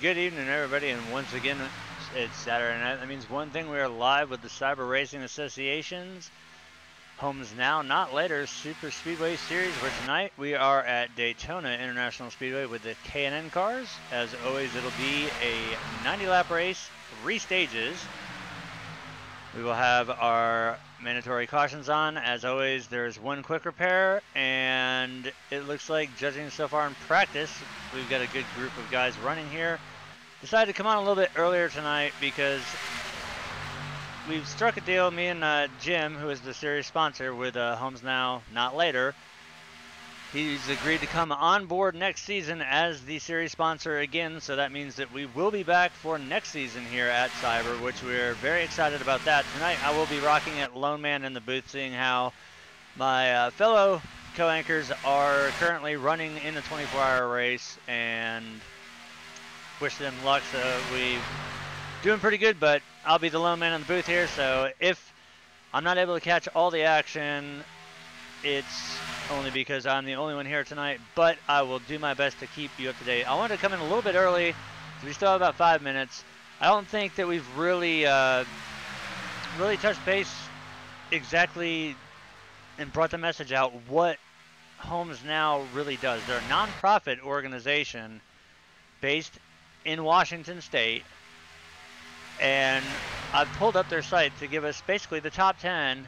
good evening, everybody, and once again, it's Saturday night. That means one thing: we are live with the Cyber Racing Association's Homes Now, Not Later Super Speedway Series, where tonight we are at Daytona International Speedway with the K&N cars. As always, it'll be a 90-lap race, 3 stages. We will have our mandatory cautions on. As always, there's one quick repair, and it looks like, judging so far in practice, we've got a good group of guys running here. Decided to come on a little bit earlier tonight because we've struck a deal, me and Jim, who is the series sponsor with Homes Now, Not Later. He's agreed to come on board next season as the series sponsor again, so that means that we will be back for next season here at Cyber, which we're very excited about that. Tonight I will be rocking at Lone Man in the booth, seeing how my fellow co-anchors are currently running in the 24-hour race, and wish them luck. So we're doing pretty good, but I'll be the lone man in the booth here, so if I'm not able to catch all the action, it's only because I'm the only one here tonight, but I will do my best to keep you up to date. I wanted to come in a little bit early, so we still have about 5 minutes. I don't think that we've really touched base exactly and brought the message out what Homes Now really does. They're a non-profit organization based in Washington State, and I've pulled up their site to give us basically the top 10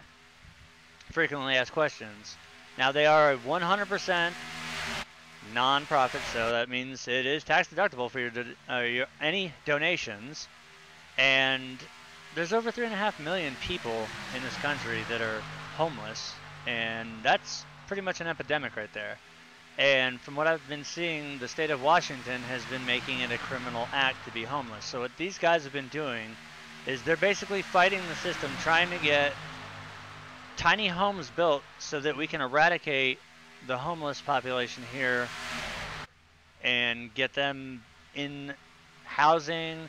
frequently asked questions. Now, they are 100% non-profit, so that means it is tax deductible for your any donations. And there's over 3.5 million people in this country that are homeless, and that's pretty much an epidemic right there. And from what I've been seeing, the state of Washington has been making it a criminal act to be homeless. So what these guys have been doing is they're basically fighting the system, trying to get tiny homes built so that we can eradicate the homeless population here and get them in housing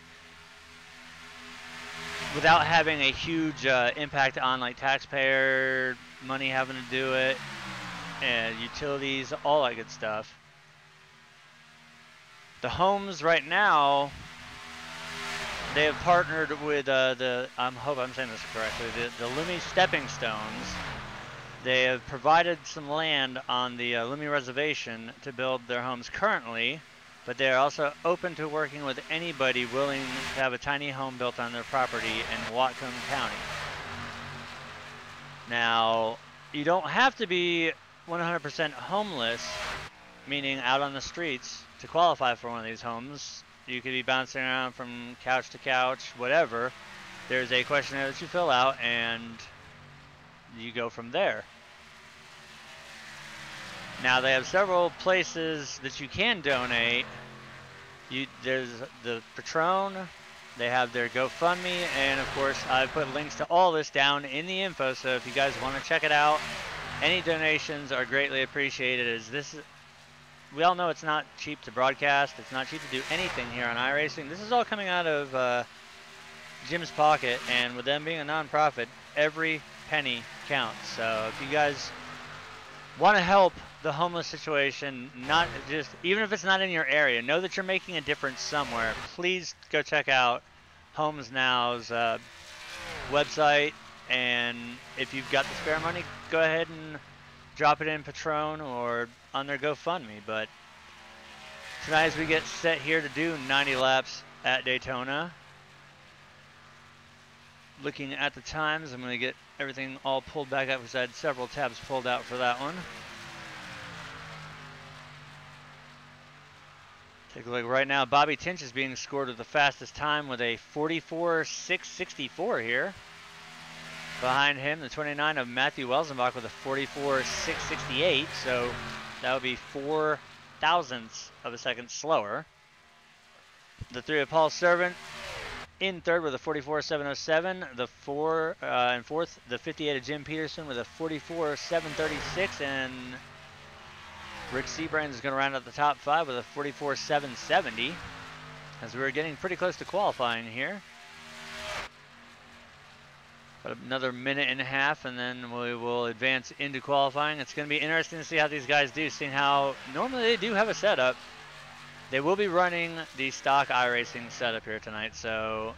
without having a huge impact on like taxpayer money having to do it, and utilities, all that good stuff. The homes right now, they have partnered with I hope I'm saying this correctly, the Lumi Stepping Stones. They have provided some land on the Lumi Reservation to build their homes currently, but they are also open to working with anybody willing to have a tiny home built on their property in Whatcom County. Now, you don't have to be 100% homeless, meaning out on the streets, to qualify for one of these homes. You could be bouncing around from couch to couch, whatever. There's a questionnaire that you fill out, and you go from there. Now, they have several places that you can donate. There's the Patron, they have their GoFundMe, and of course, I've put links to all this down in the info, so if you guys want to check it out, any donations are greatly appreciated, as we all know it's not cheap to broadcast. It's not cheap to do anything here on iRacing. This is all coming out of Jim's pocket, and with them being a non-profit, every penny counts. So if you guys want to help the homeless situation, not just, even if it's not in your area, know that you're making a difference somewhere, please go check out Homes Now's website, and if you've got the spare money, go ahead and drop it in Patron or on their GoFundMe. But tonight, as we get set here to do 90 laps at Daytona, looking at the times, I'm going to get everything all pulled back up because I had several tabs pulled out for that one. Take a look right now. Bobby Tinch is being scored with the fastest time with a 44.664 here. Behind him, the 29 of Matthew Welsenbach with a 44.668, so that would be 4 thousandths of a second slower. The 3 of Paul Servant in third with a 44.707. The 4 in fourth, the 58 of Jim Peterson with a 44.736, and Rick Seabrains is going to round out the top 5 with a 44.770, as we're getting pretty close to qualifying here. About another minute and a half, and then we will advance into qualifying. It's going to be interesting to see how these guys do, seeing how normally they do have a setup. They will be running the stock iRacing setup here tonight, so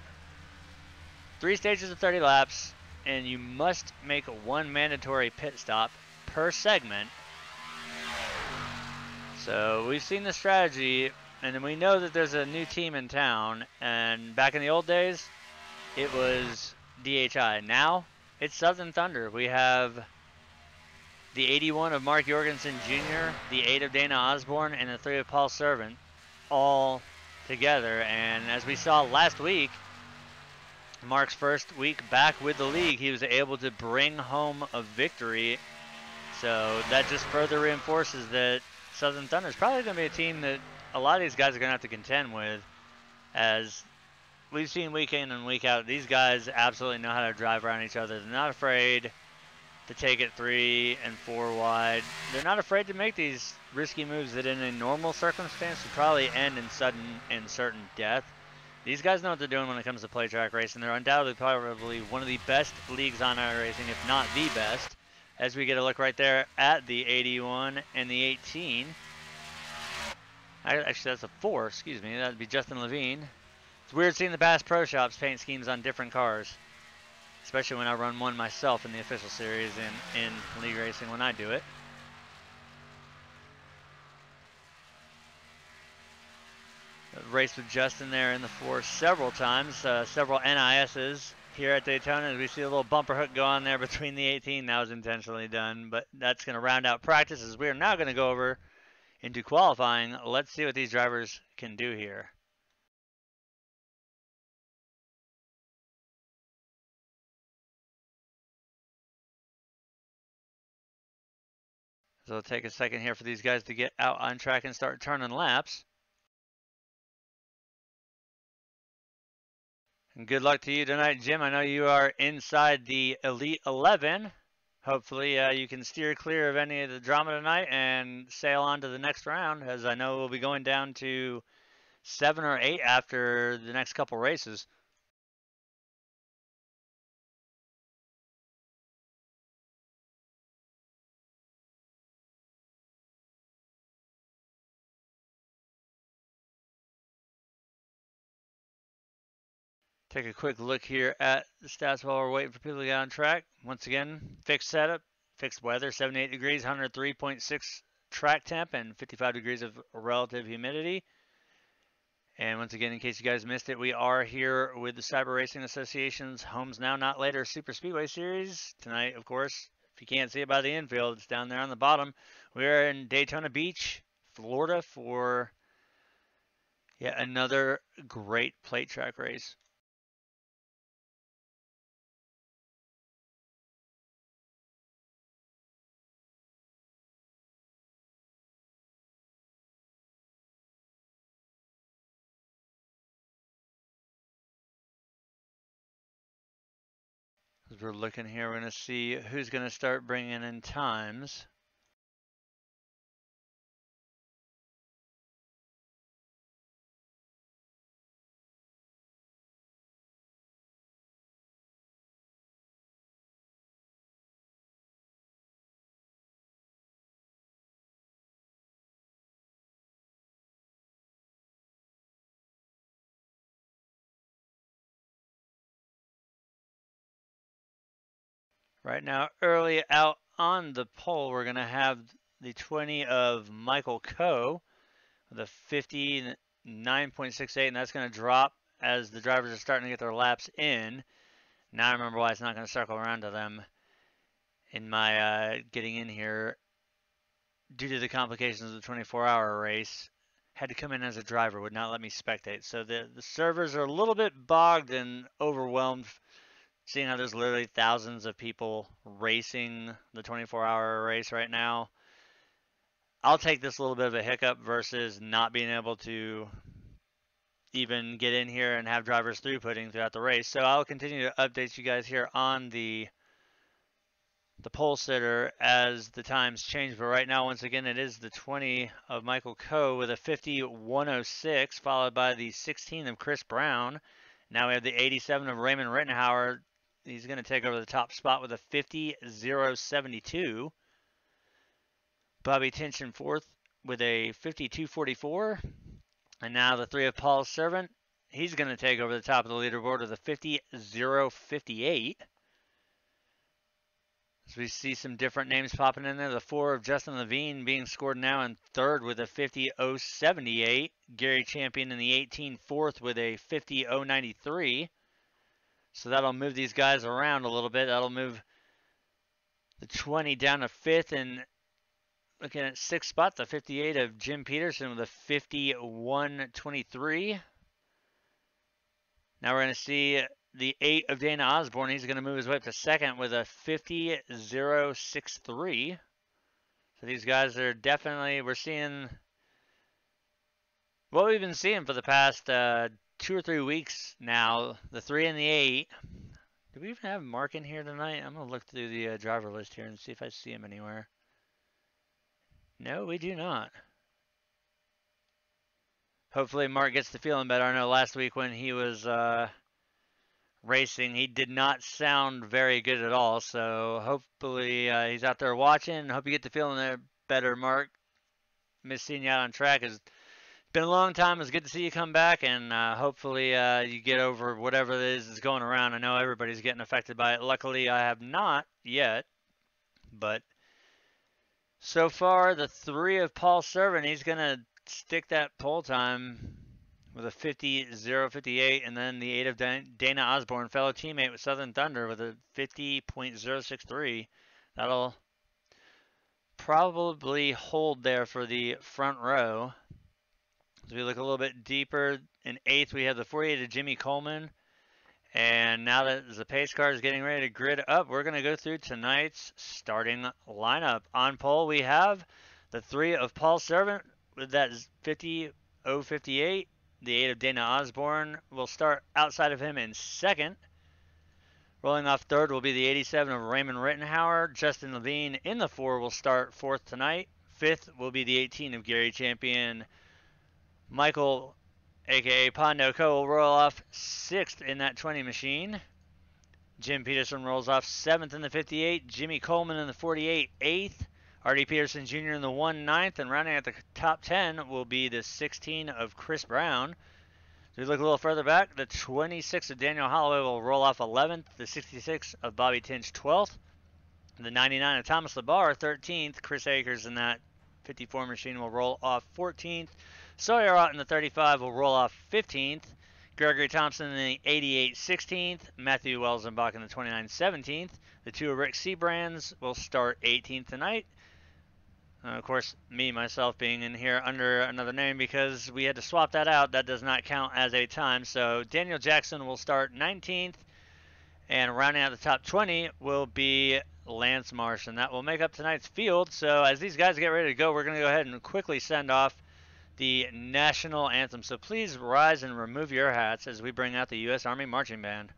3 stages of 30 laps, and you must make one mandatory pit stop per segment. So we've seen the strategy, and we know that there's a new team in town, and back in the old days, it was DHI. Now, it's Southern Thunder. We have the 81 of Mark Jorgensen Jr., the 8 of Dana Osborne, and the 3 of Paul Servant, all together. And as we saw last week, Mark's first week back with the league, he was able to bring home a victory. So that just further reinforces that Southern Thunder is probably going to be a team that a lot of these guys are going to have to contend with. As we've seen week in and week out, these guys absolutely know how to drive around each other. They're not afraid to take it 3 and 4 wide. They're not afraid to make these risky moves that in a normal circumstance would probably end in sudden and certain death. These guys know what they're doing when it comes to play track racing. They're undoubtedly probably one of the best leagues on iRacing, if not the best. As we get a look right there at the 81 and the 18. Actually, that's a 4, excuse me. That would be Justin Levine. It's weird seeing the Bass Pro Shops paint schemes on different cars, especially when I run one myself in the official series and in league racing when I do it. Raced with Justin there in the 4 several times, several NISs here at Daytona. As we see a little bumper hook go on there between the 18, that was intentionally done, but that's going to round out practice as we are now going to go over into qualifying. Let's see what these drivers can do here. So it'll take a second here for these guys to get out on track and start turning laps. And good luck to you tonight, Jim. I know you are inside the Elite 11. Hopefully you can steer clear of any of the drama tonight and sail on to the next round, as I know we'll be going down to 7 or 8 after the next couple races. Take a quick look here at the stats while we're waiting for people to get on track. Once again, fixed setup, fixed weather, 78 degrees, 103.6 track temp, and 55 degrees of relative humidity. And once again, in case you guys missed it, we are here with the Cyber Racing Association's Homes Now Not Later Super Speedway Series. Tonight, of course, if you can't see it by the infield, it's down there on the bottom. We're in Daytona Beach, Florida for yet another great plate track race. As we're looking here, we're going to see who's going to start bringing in times. Right now, early out on the pole, we're going to have the 20 of Michael Coe with a 59.68, and that's going to drop as the drivers are starting to get their laps in. Now I remember why it's not going to circle around to them in my getting in here due to the complications of the 24-hour race. Had to come in as a driver, would not let me spectate. So the servers are a little bit bogged and overwhelmed, seeing how there's literally thousands of people racing the 24-hour race right now. I'll take this a little bit of a hiccup versus not being able to even get in here and have drivers throughputting throughout the race. So I'll continue to update you guys here on the pole sitter as the times change. But right now, once again, it is the 20 of Michael Coe with a 50.106, followed by the 16 of Chris Brown. Now we have the 87 of Raymond Rittenhauer. He's going to take over the top spot with a 50.072. Bobby Tinchin fourth with a 52.44. And now the 3 of Paul Servant. He's going to take over the top of the leaderboard with a 50-0-58. As we see some different names popping in there. The 4 of Justin Levine being scored now in 3rd with a 50-0-78. Gary Champion in the 18 4th with a 50-0-93. So that'll move these guys around a little bit. That'll move the 20 down to 5th, and looking at 6th spot, the 58 of Jim Peterson with a 51-23. Now we're going to see the 8 of Dana Osborne. He's going to move his way up to 2nd with a 50-0-63. So these guys are definitely, we're seeing what we've been seeing for the past 2 or 3 weeks now. The 3 and the 8. Do we even have Mark in here tonight? I'm going to look through the driver list here and see if I see him anywhere. No, we do not. Hopefully Mark gets to feeling better. I know last week when he was racing, he did not sound very good at all. So hopefully he's out there watching. Hope you get to feeling better, Mark. Miss seeing you out on track. It's been a long time. It's good to see you come back, and hopefully you get over whatever it is going around. I know everybody's getting affected by it. Luckily, I have not yet, but so far the 3 of Paul Servant, he's going to stick that pole time with a 50-0-58, and then the 8 of Dana Osborne, fellow teammate with Southern Thunder, with a 50.063. That'll probably hold there for the front row. As we look a little bit deeper, in 8th we have the 48 of Jimmy Coleman. And now that the pace car is getting ready to grid up, we're going to go through tonight's starting lineup. On pole we have the 3 of Paul Servant with that 50-0-58. The 8 of Dana Osborne will start outside of him in 2nd. Rolling off 3rd will be the 87 of Raymond Rittenhauer. Justin Levine in the 4 will start 4th tonight. 5th will be the 18 of Gary Champion. Michael, a.k.a. Pondo Co. will roll off 6th in that 20 machine. Jim Peterson rolls off 7th in the 58. Jimmy Coleman in the 48, 8th. R.D. Peterson Jr. in the 1, 9th. And rounding at the top 10 will be the 16 of Chris Brown. So we look a little further back. The 26 of Daniel Holloway will roll off 11th. The 66 of Bobby Tinch 12th. The 99 of Thomas Labar 13th. Chris Akers in that 54 machine will roll off 14th. Sawyer Ott in the 35 will roll off 15th. Gregory Thompson in the 88 16th. Matthew Welzenbach in the 29 17th. The 2 of Rick Seabrands will start 18th tonight. Of course, myself being in here under another name because we had to swap that out. That does not count as a time. So Daniel Jackson will start 19th. And rounding out the top 20 will be Lance Marsh. And that will make up tonight's field. So as these guys get ready to go, we're going to go ahead and quickly send off the national anthem. So please rise and remove your hats as we bring out the U.S. Army Marching Band.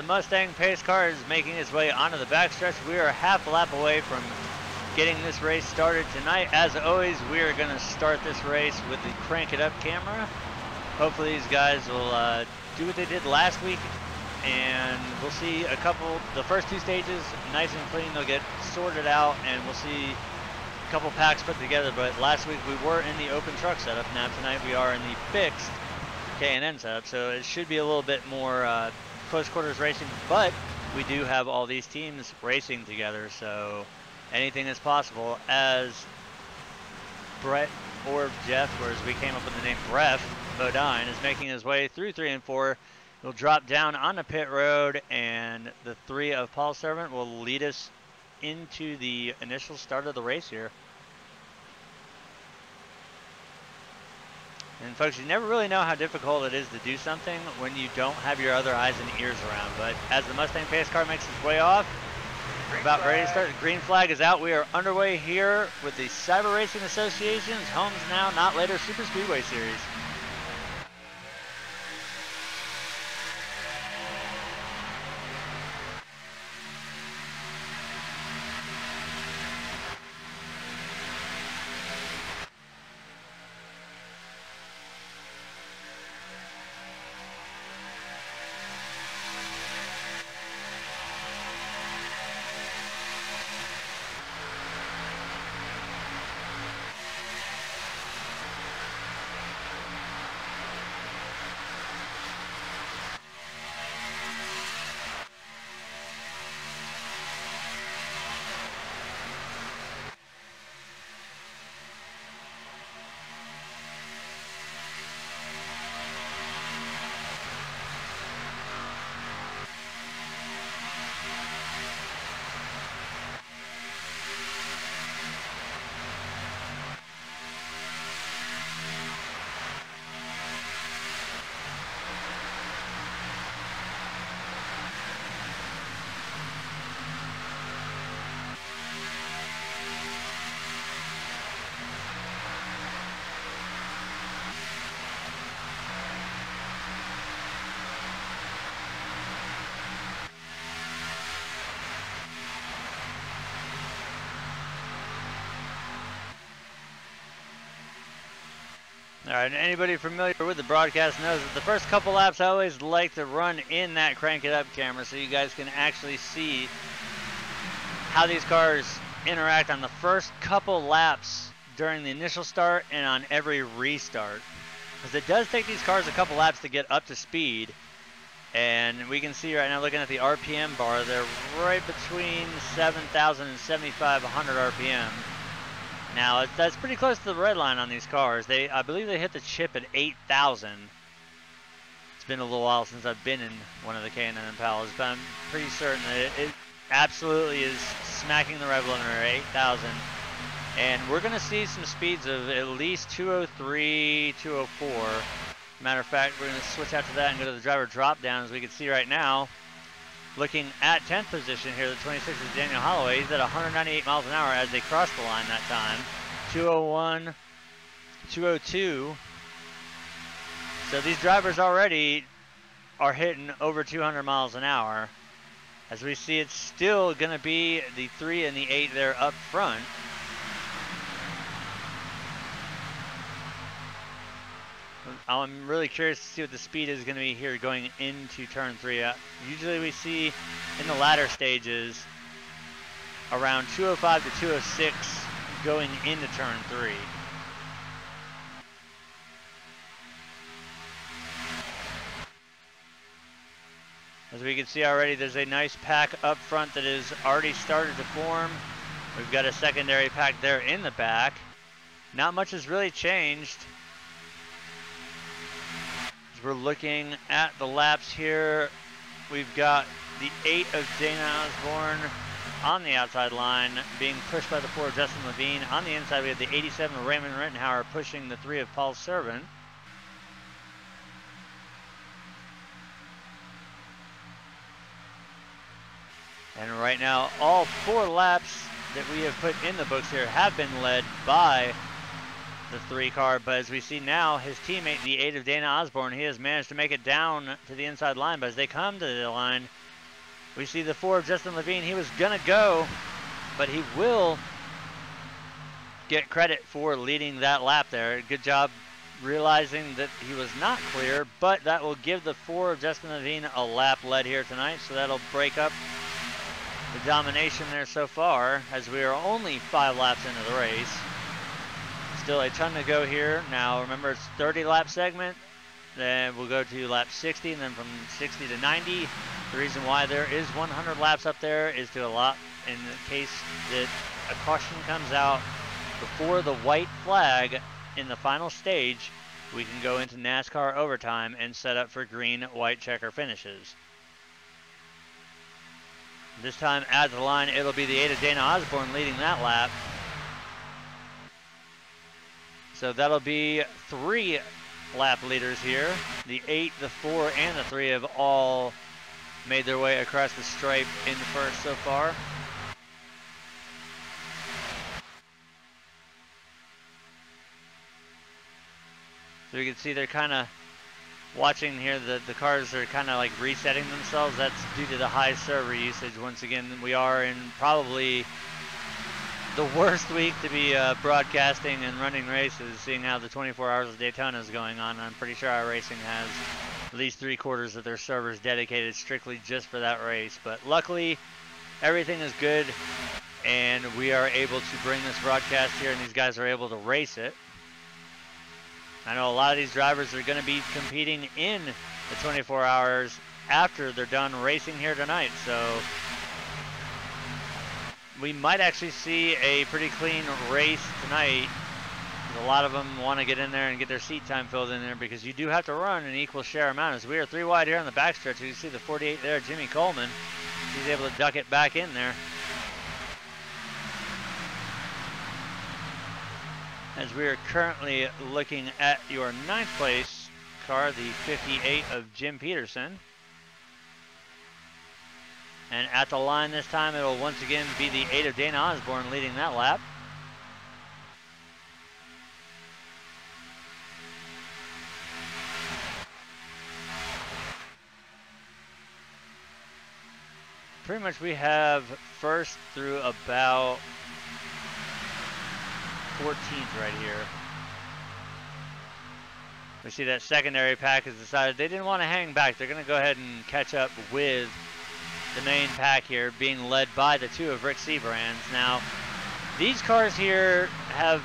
Mustang pace car is making its way onto the backstretch. We are half a lap away from getting this race started tonight. As always, we are going to start this race with the Crank It Up camera. Hopefully these guys will do what they did last week and we'll see the first two stages nice and clean. They'll get sorted out, and we'll see a couple packs put together. But last week we were in the open truck setup. Now tonight we are in the fixed K&N setup, so it should be a little bit more close quarters racing, but we do have all these teams racing together, so anything is possible. As Brett or Jeff, or as we came up with the name Bref Bodine, is making his way through 3 and 4. He'll drop down on the pit road, and the 3 of Paul Servant will lead us into the initial start of the race here. And folks, you never really know how difficult it is to do something when you don't have your other eyes and ears around. But as the Mustang pace car makes its way off, we're about ready to start. The green flag is out. We are underway here with the Cyber Racing Association's Homes Now, Not Later Super Speedway Series. All right, anybody familiar with the broadcast knows that the first couple laps I always like to run in that crank it up camera so you guys can actually see how these cars interact on the first couple laps during the initial start and on every restart. Because it does take these cars a couple laps to get up to speed. And we can see right now, looking at the RPM bar, they're right between 7,000 and 7,500 RPM. Now, that's pretty close to the red line on these cars. I believe they hit the chip at 8,000. It's been a little while since I've been in one of the K&N Impalas, but I'm pretty certain that it absolutely is smacking the rev limiter at 8,000. And we're going to see some speeds of at least 203, 204. Matter of fact, we're going to switch out to that and go to the driver drop down. As we can see right now, looking at 10th position here, the 26th is Daniel Holloway. He's at 198 miles an hour as they cross the line that time. 201, 202. So these drivers already are hitting over 200 miles an hour. As we see, it's still going to be the 3 and the 8 there up front. I'm really curious to see what the speed is going to be here going into turn 3. Usually we see in the latter stages around 205 to 206 going into turn 3. As we can see already, there's a nice pack up front that has already started to form. We've got a secondary pack there in the back. Not much has really changed. We're looking at the laps here. We've got the 8 of Dana Osborne on the outside line being pushed by the 4 of Justin Levine. On the inside, we have the 87 of Raymond Rittenhauer pushing the 3 of Paul Servant. And right now, all 4 laps that we have put in the books here have been led by the 3 car, but as we see now, his teammate, the 8 of Dana Osborne, he has managed to make it down to the inside line, but as they come to the line, we see the 4 of Justin Levine. He was gonna go, but he will get credit for leading that lap there. Good job realizing that he was not clear, but that will give the 4 of Justin Levine a lap lead here tonight, so that'll break up the domination there so far, as we are only 5 laps into the race. Still a ton to go here. Now remember, it's 30 lap segment, then we'll go to lap 60, and then from 60 to 90. The reason why there is 100 laps up there is to allow, in the case that a caution comes out before the white flag in the final stage, we can go into NASCAR overtime and set up for green, white checker finishes. This time at the line, it'll be the 8 of Dana Osborne leading that lap. So that'll be 3 lap leaders here. The 8, the 4, and the 3 have all made their way across the stripe in the first so far. So you can see they're kind of watching here, the cars are kind of like resetting themselves. That's due to the high server usage. Once again, we are in probably the worst week to be broadcasting and running races, seeing how the 24 hours of Daytona is going on. I'm pretty sure iRacing has at least 3/4 of their servers dedicated strictly just for that race. But luckily, everything is good, and we are able to bring this broadcast here, and these guys are able to race it. I know a lot of these drivers are going to be competing in the 24 hours after they're done racing here tonight, so we might actually see a pretty clean race tonight. A lot of them want to get in there and get their seat time filled in there, because you do have to run an equal share amount. As we are 3 wide here on the backstretch, you can see the 48 there, Jimmy Coleman. He's able to duck it back in there. As we are currently looking at your 9th place car, the 58 of Jim Peterson. And at the line this time, it'll once again be the 8 of Dana Osborne leading that lap. Pretty much we have first through about 14th right here. We see that secondary pack has decided they didn't want to hang back. They're going to go ahead and catch up with the main pack here, being led by the 2 of Rick Seabrands. Now, these cars here have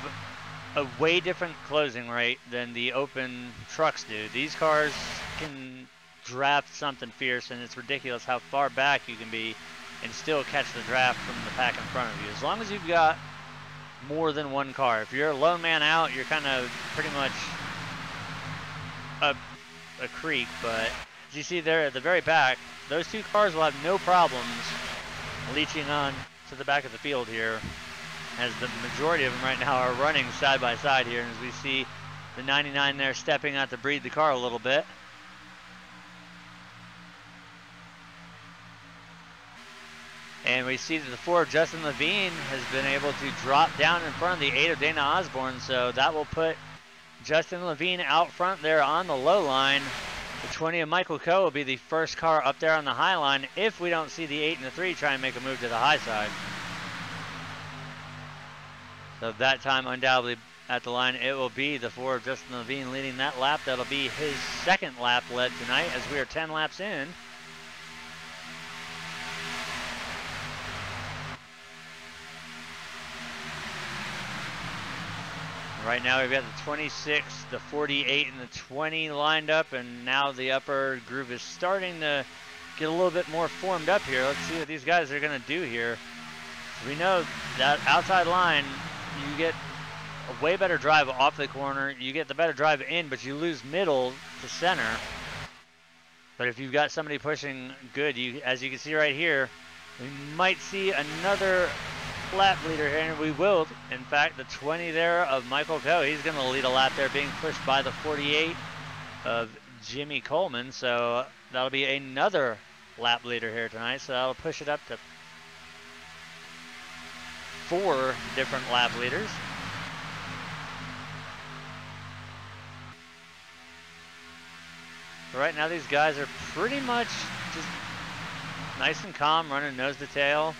a way different closing rate than the open trucks do. These cars can draft something fierce, and it's ridiculous how far back you can be and still catch the draft from the pack in front of you, as long as you've got more than one car. If you're a lone man out, you're kind of pretty much a creek. But as you see there at the very back, those 2 cars will have no problems leeching on to the back of the field here, as the majority of them right now are running side by side here. And as we see the 99 there stepping out to breathe the car a little bit. And we see that the 4 of Justin Levine has been able to drop down in front of the 8 of Dana Osborne, so that will put Justin Levine out front there on the low line. The 20 of Michael Coe will be the first car up there on the high line if we don't see the 8 and the 3 try and make a move to the high side. So that time, undoubtedly at the line, it will be the 4 of Justin Levine leading that lap. That'll be his 2nd lap led tonight, as we are 10 laps in. Right now we've got the 26, the 48, and the 20 lined up, and now the upper groove is starting to get a little bit more formed up here. Let's see what these guys are going to do here. We know that outside line, you get a way better drive off the corner. You get the better drive in, but you lose middle to center. But if you've got somebody pushing good, as you can see right here, we might see another lap leader here, and we will. In fact, the 20 there of Michael Coe, he's going to lead a lap there, being pushed by the 48 of Jimmy Coleman. So that'll be another lap leader here tonight. So that'll push it up to 4 different lap leaders. So right now these guys are pretty much just nice and calm, running nose to tail.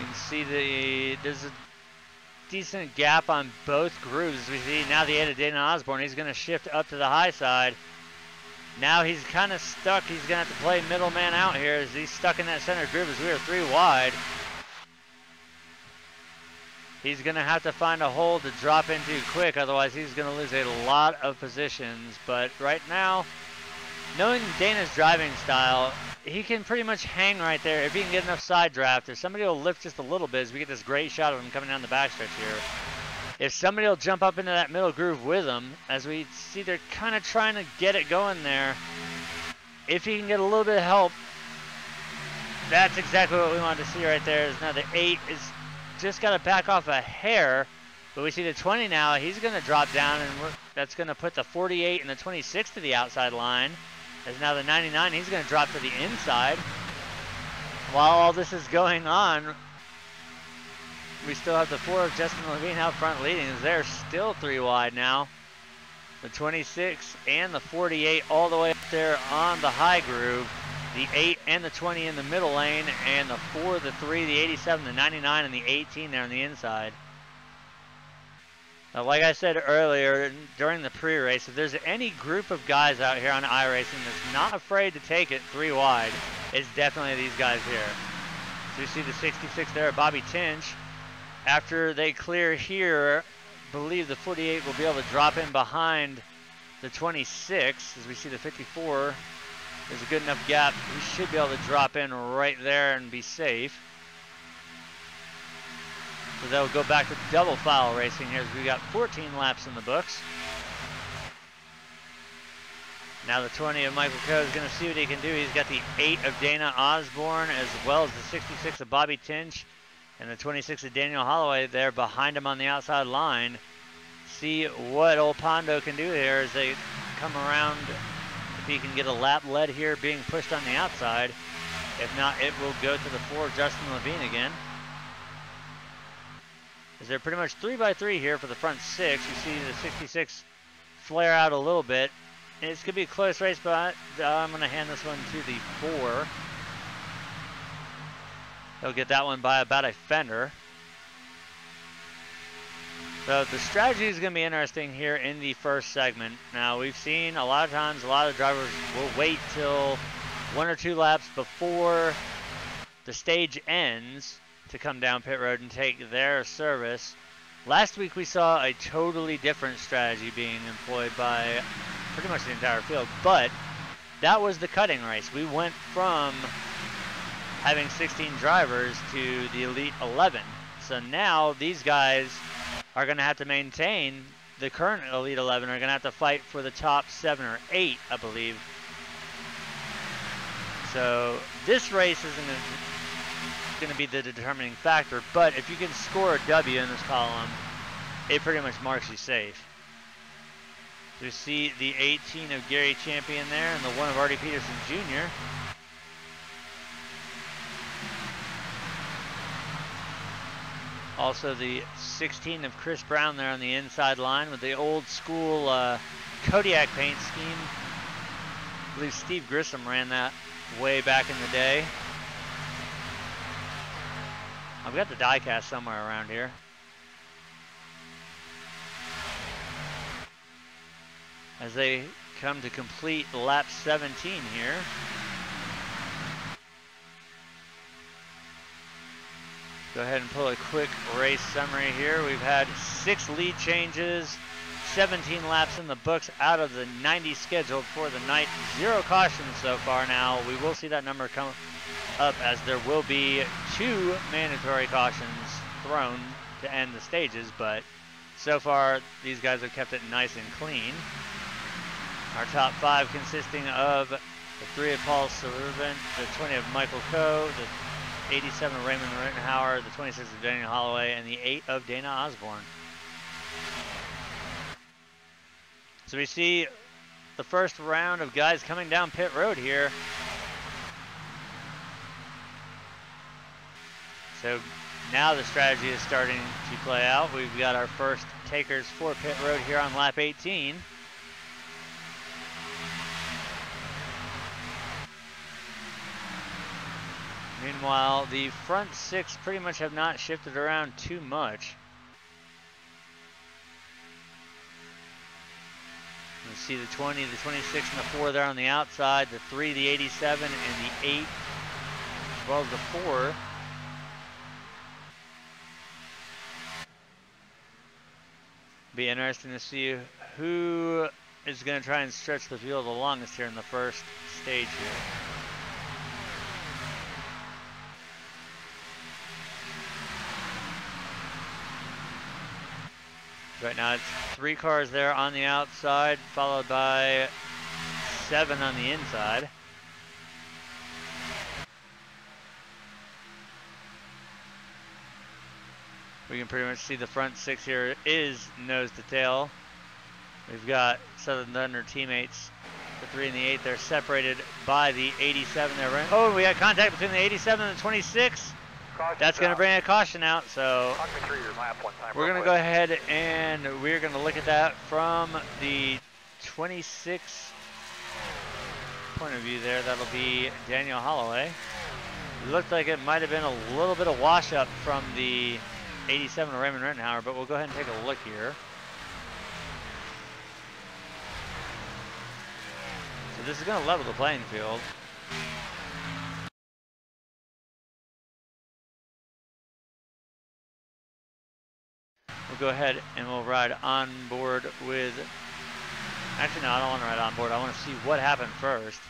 You can see there's a decent gap on both grooves. As we see now the 8 of Daytona Osborne, he's going to shift up to the high side. Now he's kind of stuck. He's going to have to play middleman out here as he's stuck in that center groove as we are 3 wide. He's going to have to find a hole to drop into quick, otherwise he's going to lose a lot of positions. But right now, knowing Dana's driving style, he can pretty much hang right there if he can get enough side draft. If somebody will lift just a little bit, as we get this great shot of him coming down the backstretch here. If somebody will jump up into that middle groove with him, as we see they're kind of trying to get it going there. If he can get a little bit of help, that's exactly what we wanted to see right there. Is now the 8 is just got to back off a hair, but we see the 20 now. He's going to drop down, and that's going to put the 48 and the 26 to the outside line. As now the 99, he's going to drop to the inside. While all this is going on, we still have the 4 of Justin Levine out front leading, as they're still 3 wide now. The 26 and the 48 all the way up there on the high groove. The 8 and the 20 in the middle lane, and the 4, the 3, the 87, the 99, and the 18 there on the inside. Now, like I said earlier during the pre-race, if there's any group of guys out here on iRacing that's not afraid to take it 3 wide, it's definitely these guys here. So you see the 66 there, Bobby Tinch. After they clear here, I believe the 48 will be able to drop in behind the 26, as we see the 54. There's a good enough gap. We should be able to drop in right there and be safe. So they'll go back to double file racing here, as we got 14 laps in the books. Now the 20 of Michael Coe is going to see what he can do. He's got the 8 of Dana Osborne, as well as the 66 of Bobby Tinch, and the 26 of Daniel Holloway there behind him on the outside line. See what old Pondo can do here as they come around. If he can get a lap lead here being pushed on the outside. If not, it will go to the 4 of Justin Levine again. As they're pretty much 3 by 3 here for the front 6. You see the 66 flare out a little bit. It's going to be a close race, but I'm going to hand this one to the 4. He'll get that one by about a fender. So the strategy is going to be interesting here in the first segment. Now, we've seen a lot of times a lot of drivers will wait till 1 or 2 laps before the stage ends to come down pit road and take their service. Last week we saw a totally different strategy being employed by pretty much the entire field, but that was the cutting race. We went from having 16 drivers to the Elite 11. So now these guys are going to have to maintain the current Elite 11, are going to have to fight for the top 7 or 8, I believe. So this race isn't going to be the determining factor, but if you can score a W in this column, it pretty much marks you safe. So you see the 18 of Gary Champion there and the 1 of Artie Peterson Jr. Also the 16 of Chris Brown there on the inside line with the old school Kodiak paint scheme. I believe Steve Grissom ran that way back in the day. I've got the die cast somewhere around here. As they come to complete lap 17 here. Go ahead and pull a quick race summary here. We've had 6 lead changes, 17 laps in the books out of the 90 scheduled for the night. 0 cautions so far. Now we will see that number come up as there will be 2 mandatory cautions thrown to end the stages, but so far these guys have kept it nice and clean. Our top 5 consisting of the 3 of Paul Sullivan, the 20 of Michael Coe, the 87 of Raymond Rittenhauer, the 26 of Daniel Holloway, and the 8 of Dana Osborne. So we see the first round of guys coming down pit road here. So now the strategy is starting to play out. We've got our first takers for pit road here on lap 18. Meanwhile, the front 6 pretty much have not shifted around too much. You see the 20, the 26, and the 4 there on the outside, the 3, the 87, and the 8, as well as the 4. Be interesting to see who is going to try and stretch the field the longest here in the first stage here. Right now it's 3 cars there on the outside, followed by 7 on the inside. We can pretty much see the front 6 here is nose to tail. We've got Southern Thunder teammates, the 3 and the 8. They're separated by the 87 there. Oh, we got contact between the 87 and the 26. That's going to bring a caution out, so we're going to go ahead and we're going to look at that from the 26 point of view there. That'll be Daniel Holloway. It looked like it might have been a little bit of wash up from the 87 of Raymond Rittenhauer, but we'll go ahead and take a look here. So this is going to level the playing field. We'll go ahead and we'll ride on board with, actually no, I don't want to ride on board. I want to see what happened first.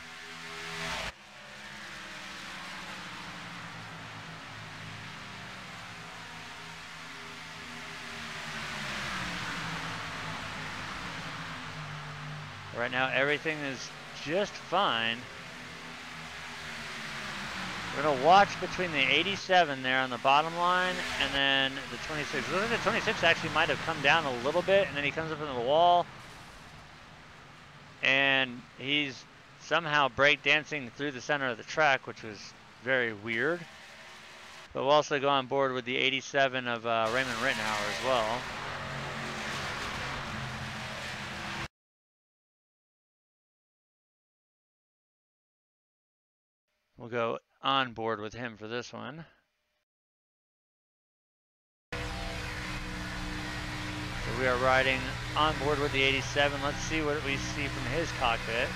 Right now everything is just fine. We're going to watch between the 87 there on the bottom line and then the 26. Looks like the 26 actually might have come down a little bit, and then he comes up into the wall. And he's somehow breakdancing through the center of the track, which was very weird. But we'll also go on board with the 87 of Raymond Rittenhauer as well. We'll go on board with him for this one. So we are riding on board with the 87. Let's see what we see from his cockpit.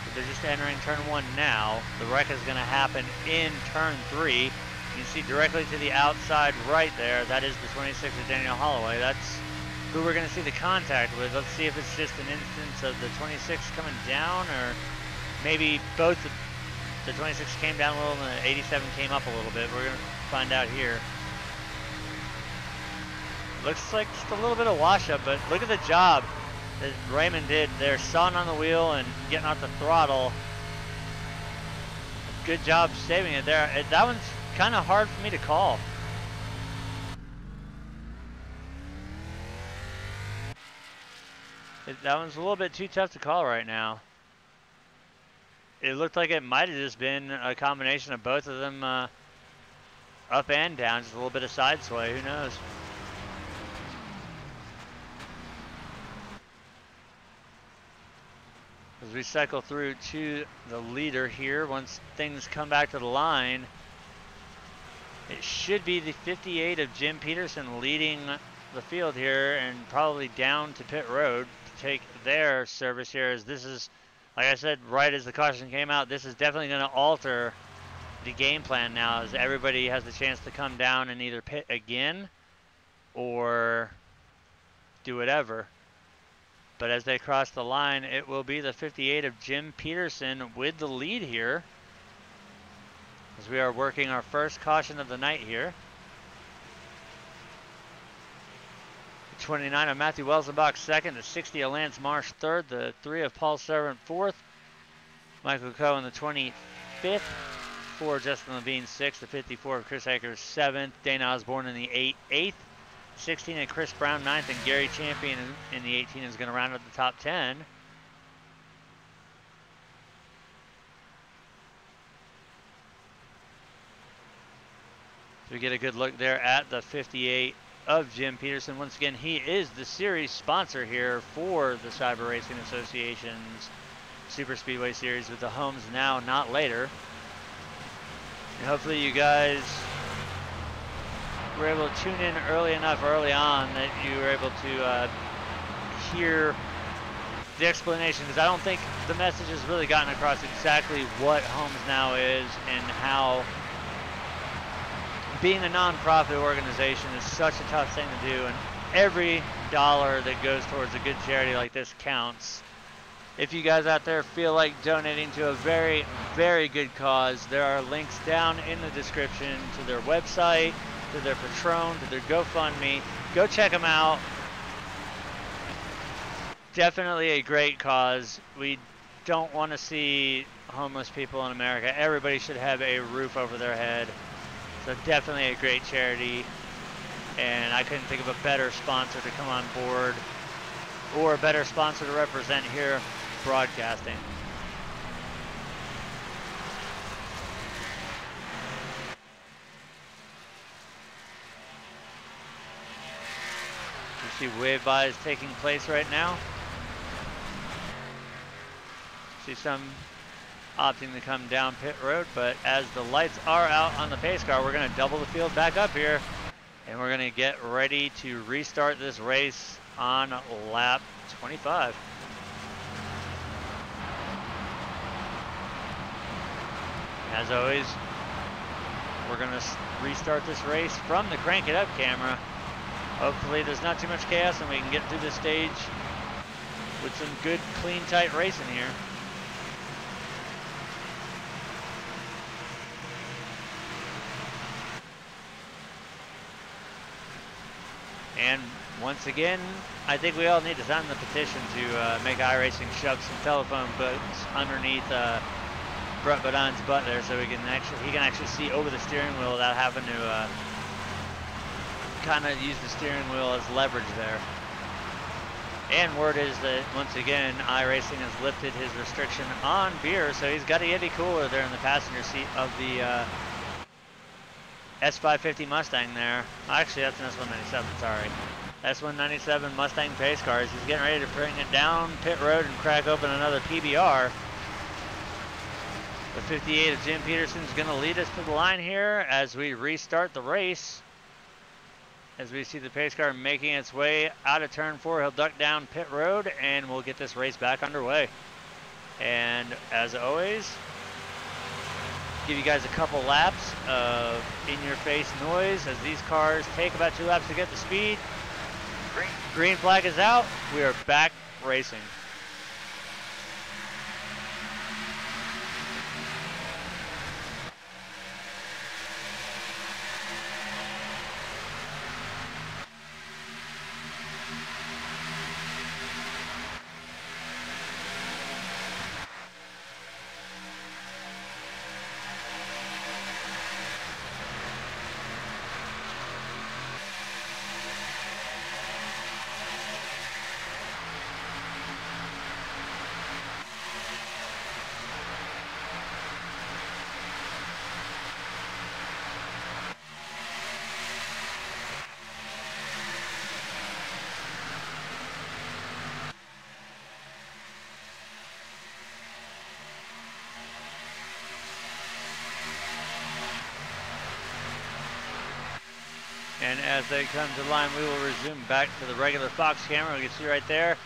So they're just entering turn 1 now. The wreck is going to happen in turn 3. You see directly to the outside right there, that is the 26 of Daniel Holloway. That's who we're going to see the contact with. Let's see if it's just an instance of the 26 coming down, or maybe both the 26 came down a little and the 87 came up a little bit. We're going to find out here. Looks like just a little bit of wash up, but look at the job that Raymond did there, sawing on the wheel and getting off the throttle. Good job saving it there. That one's kind of hard for me to call. That one's a little bit too tough to call right now. It looked like it might have just been a combination of both of them up and down, just a little bit of side sway, who knows. As we cycle through to the leader here, once things come back to the line, it should be the 58 of Jim Peterson leading the field here and probably down to pit road to take their service here, as this is, like I said, right as the caution came out, this is definitely going to alter the game plan now, as everybody has the chance to come down and either pit again or do whatever. But as they cross the line, it will be the 58 of Jim Peterson with the lead here, as we are working our first caution of the night here. The 29 of Matthew Welsenbach second, the 60 of Lance Marsh third, the 3 of Paul Servant fourth, Michael Coe in the 25th, 4 Justin Levine sixth, the 54 of Chris Akers seventh, Dana Osborne in the 8th, 16 of Chris Brown 9th, and Gary Champion in the 18 is going to round out the top 10. We get a good look there at the 58 of Jim Peterson. Once again, he is the series sponsor here for the Cyber Racing Association's Super Speedway Series with the Homes Now, Not Later. And hopefully you guys were able to tune in early on that you were able to hear the explanation, because I don't think the message has really gotten across exactly what Homes Now is and how being a nonprofit organization is such a tough thing to do, and every dollar that goes towards a good charity like this counts. If you guys out there feel like donating to a very, very good cause, there are links down in the description to their website, to their Patreon, to their GoFundMe. Go check them out. Definitely a great cause. We don't want to see homeless people in America. Everybody should have a roof over their head. So definitely a great charity. And I couldn't think of a better sponsor to come on board, or a better sponsor to represent here broadcasting. You see wave bys taking place right now. See some opting to come down pit road, but as the lights are out on the pace car, we're going to double the field back up here, and we're going to get ready to restart this race on lap 25. As always, we're going to restart this race from the Crank It Up camera. Hopefully there's not too much chaos and we can get through this stage with some good, clean, tight racing here. And once again, I think we all need to sign the petition to make iRacing shove some telephone books underneath Brett Badon's butt there, so he can actually see over the steering wheel without having to kind of use the steering wheel as leverage there. And word is that once again, iRacing has lifted his restriction on beer, so he's got a Yeti cooler there in the passenger seat of the S550 Mustang there. Actually, that's an S197, sorry. S197 Mustang pace cars. He's getting ready to bring it down pit road and crack open another PBR. The 58 of Jim Peterson is going to lead us to the line here as we restart the race. As we see the pace car making its way out of turn 4, he'll duck down pit road and we'll get this race back underway. And as always, give you guys a couple laps of in-your-face noise as these cars take about 2 laps to get to speed. Green flag is out. We are back racing. And as they come to the line, we will resume back to the regular Fox camera. You can see right there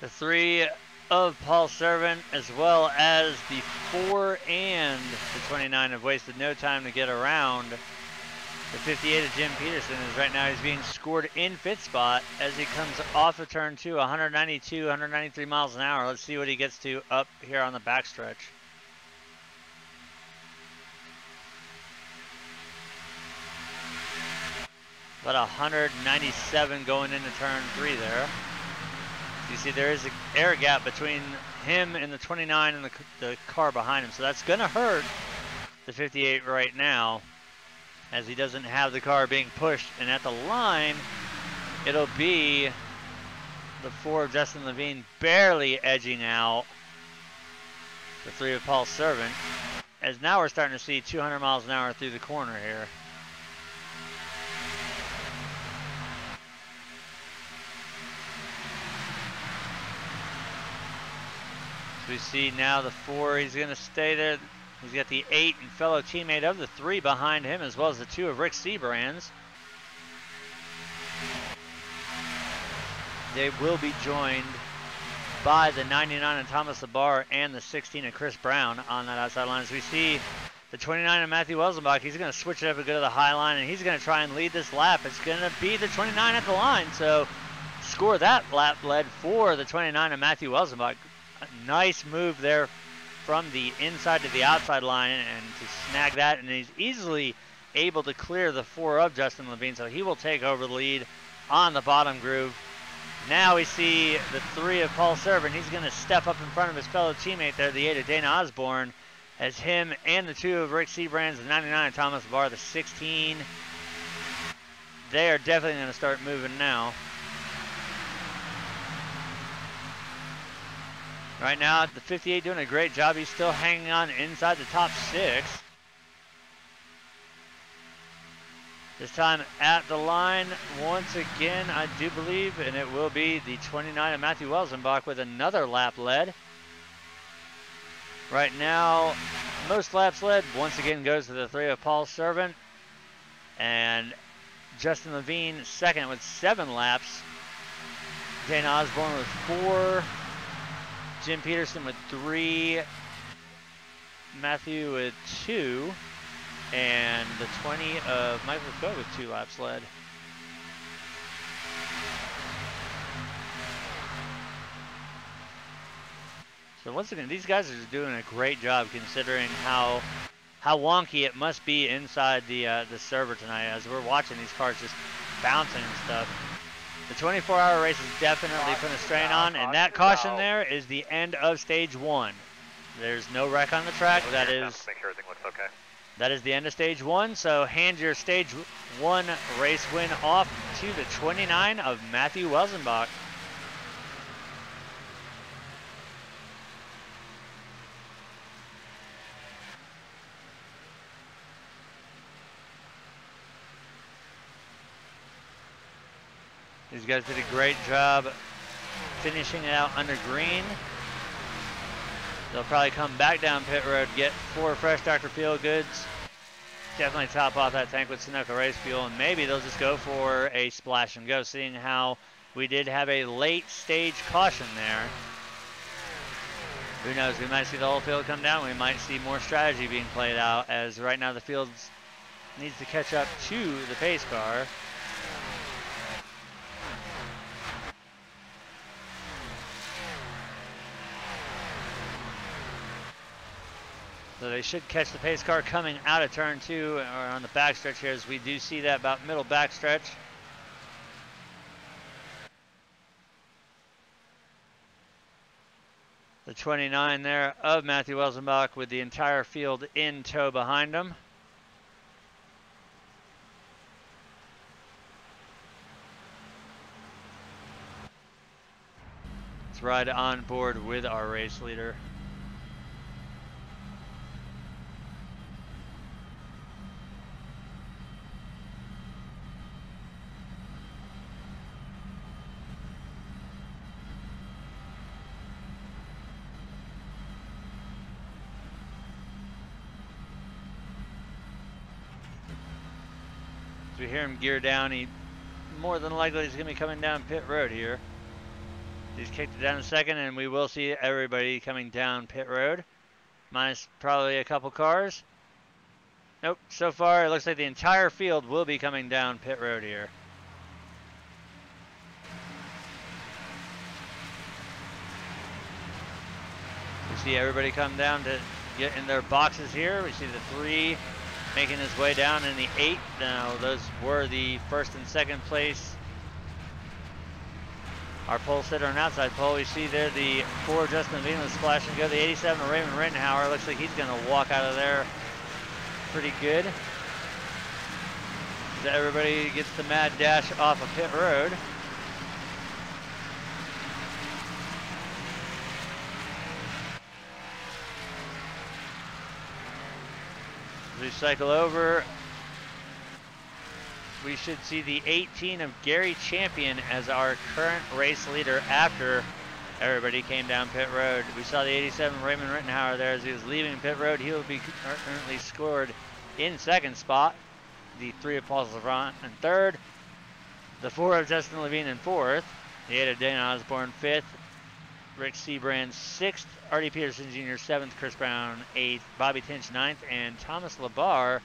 the 3 of Paul Servant, as well as the 4 and the 29 have wasted no time to get around. The 58 of Jim Peterson is right now, he's being scored in fifth spot as he comes off of turn 2, 192, 193 miles an hour. Let's see what he gets to up here on the backstretch. About 197 going into turn 3 there. You see there is an air gap between him and the 29 and the car behind him. So that's going to hurt the 58 right now, as he doesn't have the car being pushed. And at the line, it'll be the 4 of Justin Levine barely edging out the 3 of Paul Servant. As now we're starting to see 200 miles an hour through the corner here. We see now the 4, he's going to stay there. He's got the 8 and fellow teammate of the 3 behind him, as well as the 2 of Rick Seabrand's. They will be joined by the 99 of Thomas Labar and the 16 of Chris Brown on that outside line. As we see the 29 of Matthew Welsenbach, he's going to switch it up and go to the high line, and he's going to try and lead this lap. It's going to be the 29 at the line, so score that lap lead for the 29 of Matthew Welsenbach. A nice move there from the inside to the outside line and to snag that, and he's easily able to clear the 4 of Justin Levine, so he will take over the lead on the bottom groove. Now we see the 3 of Paul Servant. He's going to step up in front of his fellow teammate there, the 8 of Dana Osborne, as him and the 2 of Rick Seabrand's, the 99 of Thomas Barr, the 16. They are definitely going to start moving now. Right now, the 58 doing a great job. He's still hanging on inside the top 6. This time at the line once again, I do believe, and it will be the 29 of Matthew Welsenbach with another lap led. Right now, most laps led once again goes to the 3 of Paul Servant. And Justin Levine second with 7 laps. Dana Osborne with 4. Jim Peterson with 3. Matthew with 2. And the 20 of Michael Coe with 2 laps led. So once again, these guys are just doing a great job considering how wonky it must be inside the server tonight as we're watching these cars just bouncing and stuff. The 24-hour race is definitely putting a strain on, and that caution there is the end of stage 1. There's no wreck on the track. That is make sure everything looks okay. That is the end of stage 1, so hand your stage 1 race win off to the 29 of Matthew Welsenbach. These guys did a great job finishing it out under green. They'll probably come back down pit road, get 4 fresh Dr. Feelgoods, definitely top off that tank with Sunoco race fuel, and maybe they'll just go for a splash and go, seeing how we did have a late stage caution there. Who knows, we might see the whole field come down, we might see more strategy being played out, as right now the field needs to catch up to the pace car. So they should catch the pace car coming out of turn 2 or on the backstretch here, as we do see that about middle backstretch. The 29 there of Matthew Welsenbach with the entire field in tow behind him. Let's ride on board with our race leader. As we hear him gear down, he more than likely is going to be coming down pit road here. He's kicked it down a second, and we will see everybody coming down pit road, minus probably a couple cars. Nope, so far it looks like the entire field will be coming down pit road here. We see everybody come down to get in their boxes here. We see the 3 making his way down in the 8. Now those were the first and second place. Our pole sitter and outside pole. We see there the 4 Justin Levine with splash and go. The 87 of Raymond Rittenhauer. Looks like he's going to walk out of there pretty good. So everybody gets the mad dash off of pit road. As we cycle over, we should see the 18 of Gary Champion as our current race leader after Everybody came down pit road. We saw the 87 Raymond Rittenhauer there as he was leaving pit road. He will be currently scored in second spot. The 3 of Paul Savant in third. The 4 of Justin Levine in fourth. The 8 of Dana Osborne fifth. Rick Seabrand sixth. Artie Peterson Jr. seventh. Chris Brown eighth. Bobby Tinch ninth. And Thomas Labar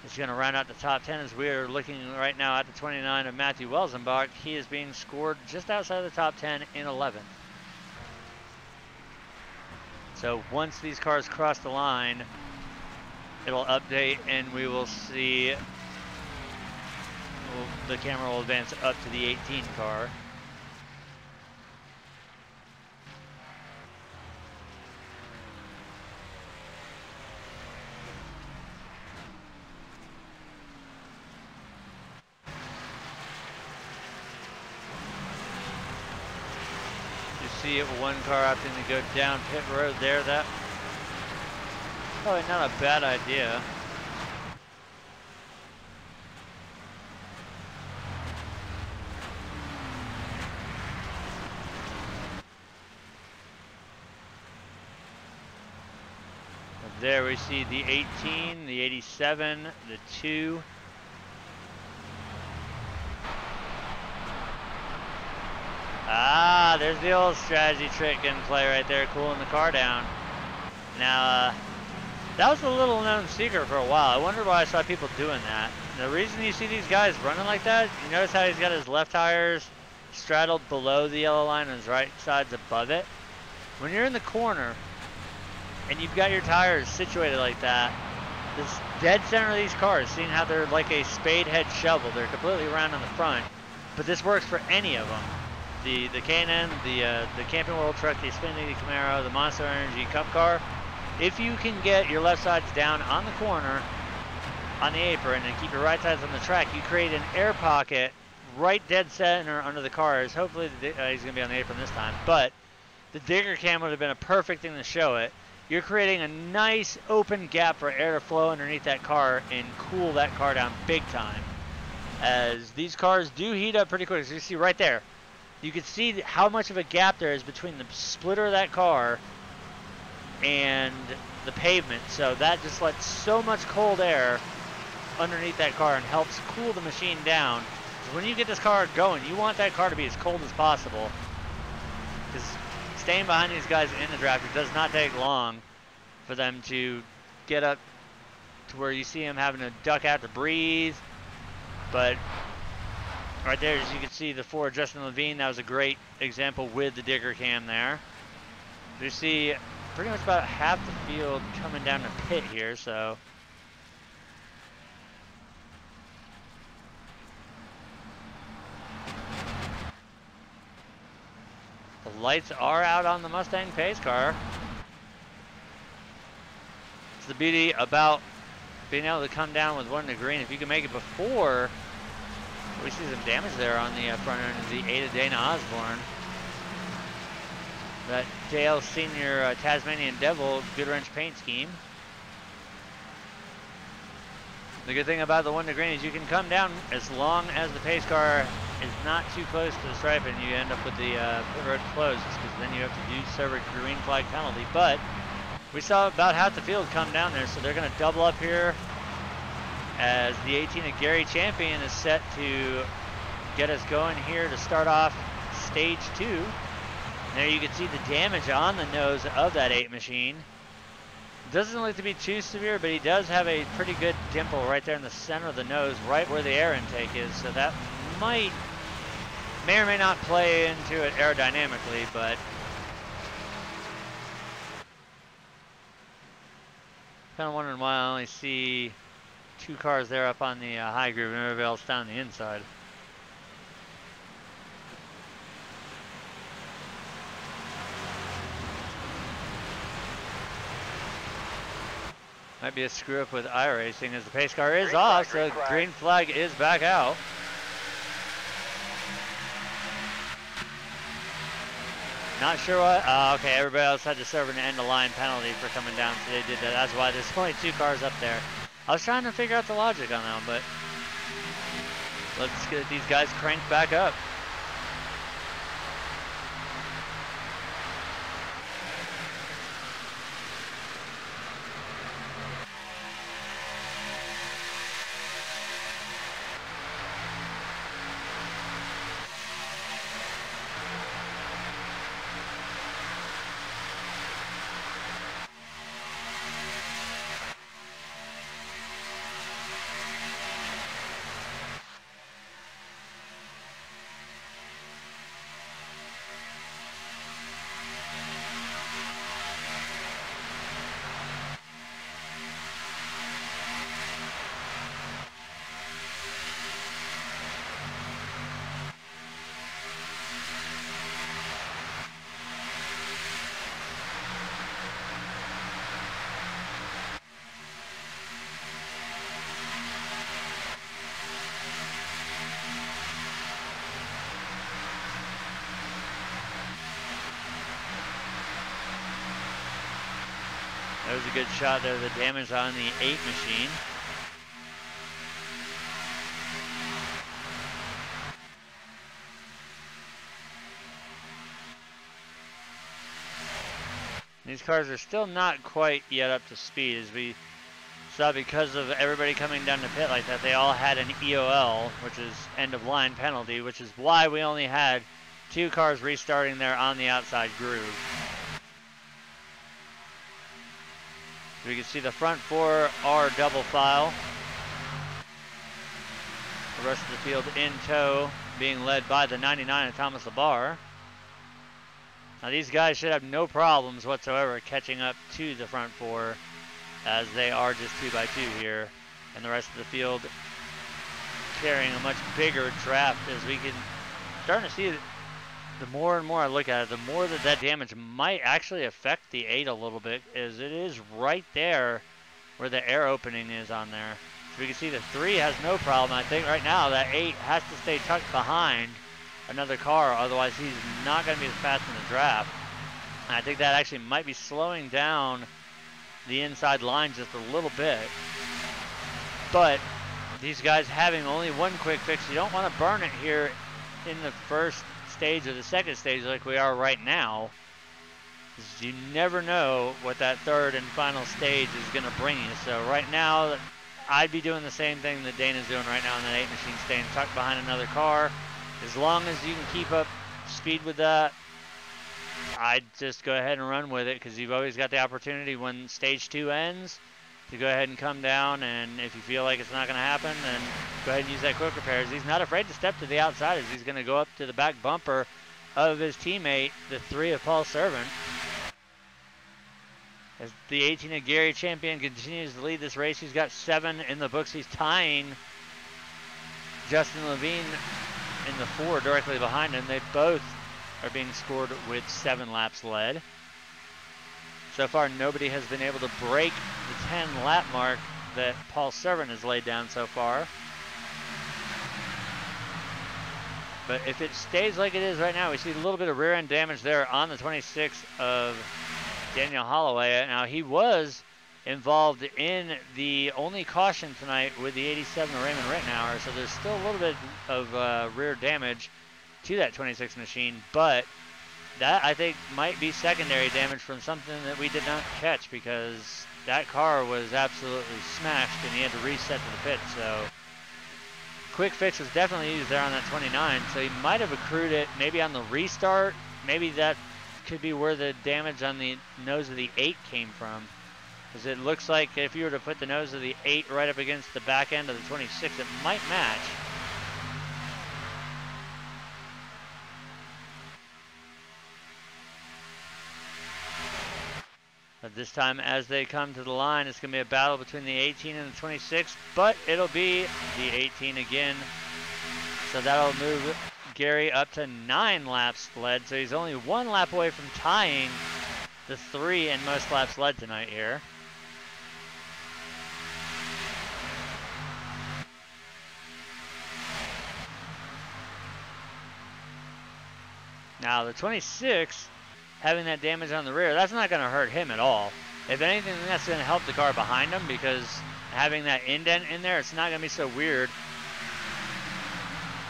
is going to round out the top 10 as we are looking right now at the 29 of Matthew Welsenbach. He is being scored just outside of the top 10 in 11th. So once these cars cross the line, it'll update and we will see, the camera will advance up to the 18 car. See one car opting to go down pit road there. That probably not a bad idea. There we see the 18, the 87, the 2. Ah, there's the old strategy trick in play right there, cooling the car down. Now, that was a little known secret for a while. I wonder why I saw people doing that. The reason you see these guys running like that, you notice how he's got his left tires straddled below the yellow line and his right side's above it. When you're in the corner and you've got your tires situated like that, this dead center of these cars, seeing how they're like a spade head shovel, they're completely round on the front, but this works for any of them. The K&N, the Camping World truck, the Xfinity Camaro, the Monster Energy Cup car, if you can get your left sides down on the corner, on the apron, and keep your right sides on the track, you create an air pocket right dead center under the cars. Hopefully he's going to be on the apron this time, but the digger cam would have been a perfect thing to show it. You're creating a nice open gap for air to flow underneath that car and cool that car down big time, as these cars do heat up pretty quick. As you see right there, you can see how much of a gap there is between the splitter of that car and the pavement. So that just lets so much cold air underneath that car and helps cool the machine down. So when you get this car going, you want that car to be as cold as possible, because staying behind these guys in the draft, it does not take long for them to get up to where you see them having to duck out to breathe. But right there, as you can see, the 4 Justin Levine, that was a great example with the digger cam there. You see pretty much about half the field coming down to pit here, so. The lights are out on the Mustang pace car. It's the beauty about being able to come down with one to green. If you can make it before, we see some damage there on the front end of the 8 of Dana Osborne. That Dale Senior Tasmanian Devil good wrench paint scheme. The good thing about the one to green is you can come down as long as the pace car is not too close to the stripe, and you end up with the pit road closed, because then you have to do serve a green flag penalty. But we saw about half the field come down there, so they're going to double up here as the 18 of Gary Champion is set to get us going here to start off stage 2. And there you can see the damage on the nose of that 8 machine. Doesn't look to be too severe, but he does have a pretty good dimple right there in the center of the nose, right where the air intake is. So that may or may not play into it aerodynamically, but kind of wondering why I only see 2 cars there up on the high groove and everybody else down the inside. Might be a screw up with iRacing as the pace car is off, so green flag is back out. Not sure what. Okay, everybody else had to serve an end-of-line penalty for coming down, so they did that. That's why there's only 2 cars up there. I was trying to figure out the logic on that one, but let's get these guys cranked back up. That was a good shot there, the damage on the 8 machine. These cars are still not quite yet up to speed, as we saw because of everybody coming down to pit like that. They all had an EOL, which is end of line penalty, which is why we only had 2 cars restarting there on the outside groove. We can see the front 4 are double file. The rest of the field in tow, being led by the 99 of Thomas LeBar. Now these guys should have no problems whatsoever catching up to the front 4, as they are just 2x2 here, and the rest of the field carrying a much bigger draft. As we can starting to see, the more and more I look at it, the more that damage might actually affect the 8 a little bit, as it is right there where the air opening is on there. So we can see the 3 has no problem. I think right now that 8 has to stay tucked behind another car, otherwise he's not going to be as fast in the draft. And I think that actually might be slowing down the inside line just a little bit. But these guys having only one quick fix, you don't want to burn it here in the first stage or the second stage like we are right now. You never know what that third and final stage is going to bring you. So right now, I'd be doing the same thing that Dana's doing right now in that 8 machine, staying tucked behind another car. As long as you can keep up speed with that, I'd just go ahead and run with it, because you've always got the opportunity when stage 2 ends to go ahead and come down, and if you feel like it's not going to happen, then go ahead and use that quick repairs. He's not afraid to step to the outside, as he's going to go up to the back bumper of his teammate, the 3 of Paul Servant. As the 18 of Gary Champion continues to lead this race, he's got 7 in the books. He's tying Justin Levine in the 4 directly behind him. They both are being scored with 7 laps led. So far, nobody has been able to break the 10 lap mark that Paul Servant has laid down so far. But if it stays like it is right now, we see a little bit of rear end damage there on the 26 of Daniel Holloway. Now, he was involved in the only caution tonight with the 87 of Raymond Rittenauer, so there's still a little bit of rear damage to that 26 machine, but that I think might be secondary damage from something that we did not catch, because that car was absolutely smashed and he had to reset to the pit. So quick fix was definitely used there on that 29, so he might have accrued it maybe on the restart. Maybe that could be where the damage on the nose of the 8 came from, because it looks like if you were to put the nose of the 8 right up against the back end of the 26, it might match. But this time, as they come to the line, it's going to be a battle between the 18 and the 26, but it'll be the 18 again. So that'll move Gary up to 9 laps led, so he's only 1 lap away from tying the 3 in most laps led tonight here. Now the 26, having that damage on the rear, that's not going to hurt him at all. If anything, that's going to help the car behind him, because having that indent in there, it's not going to be so weird.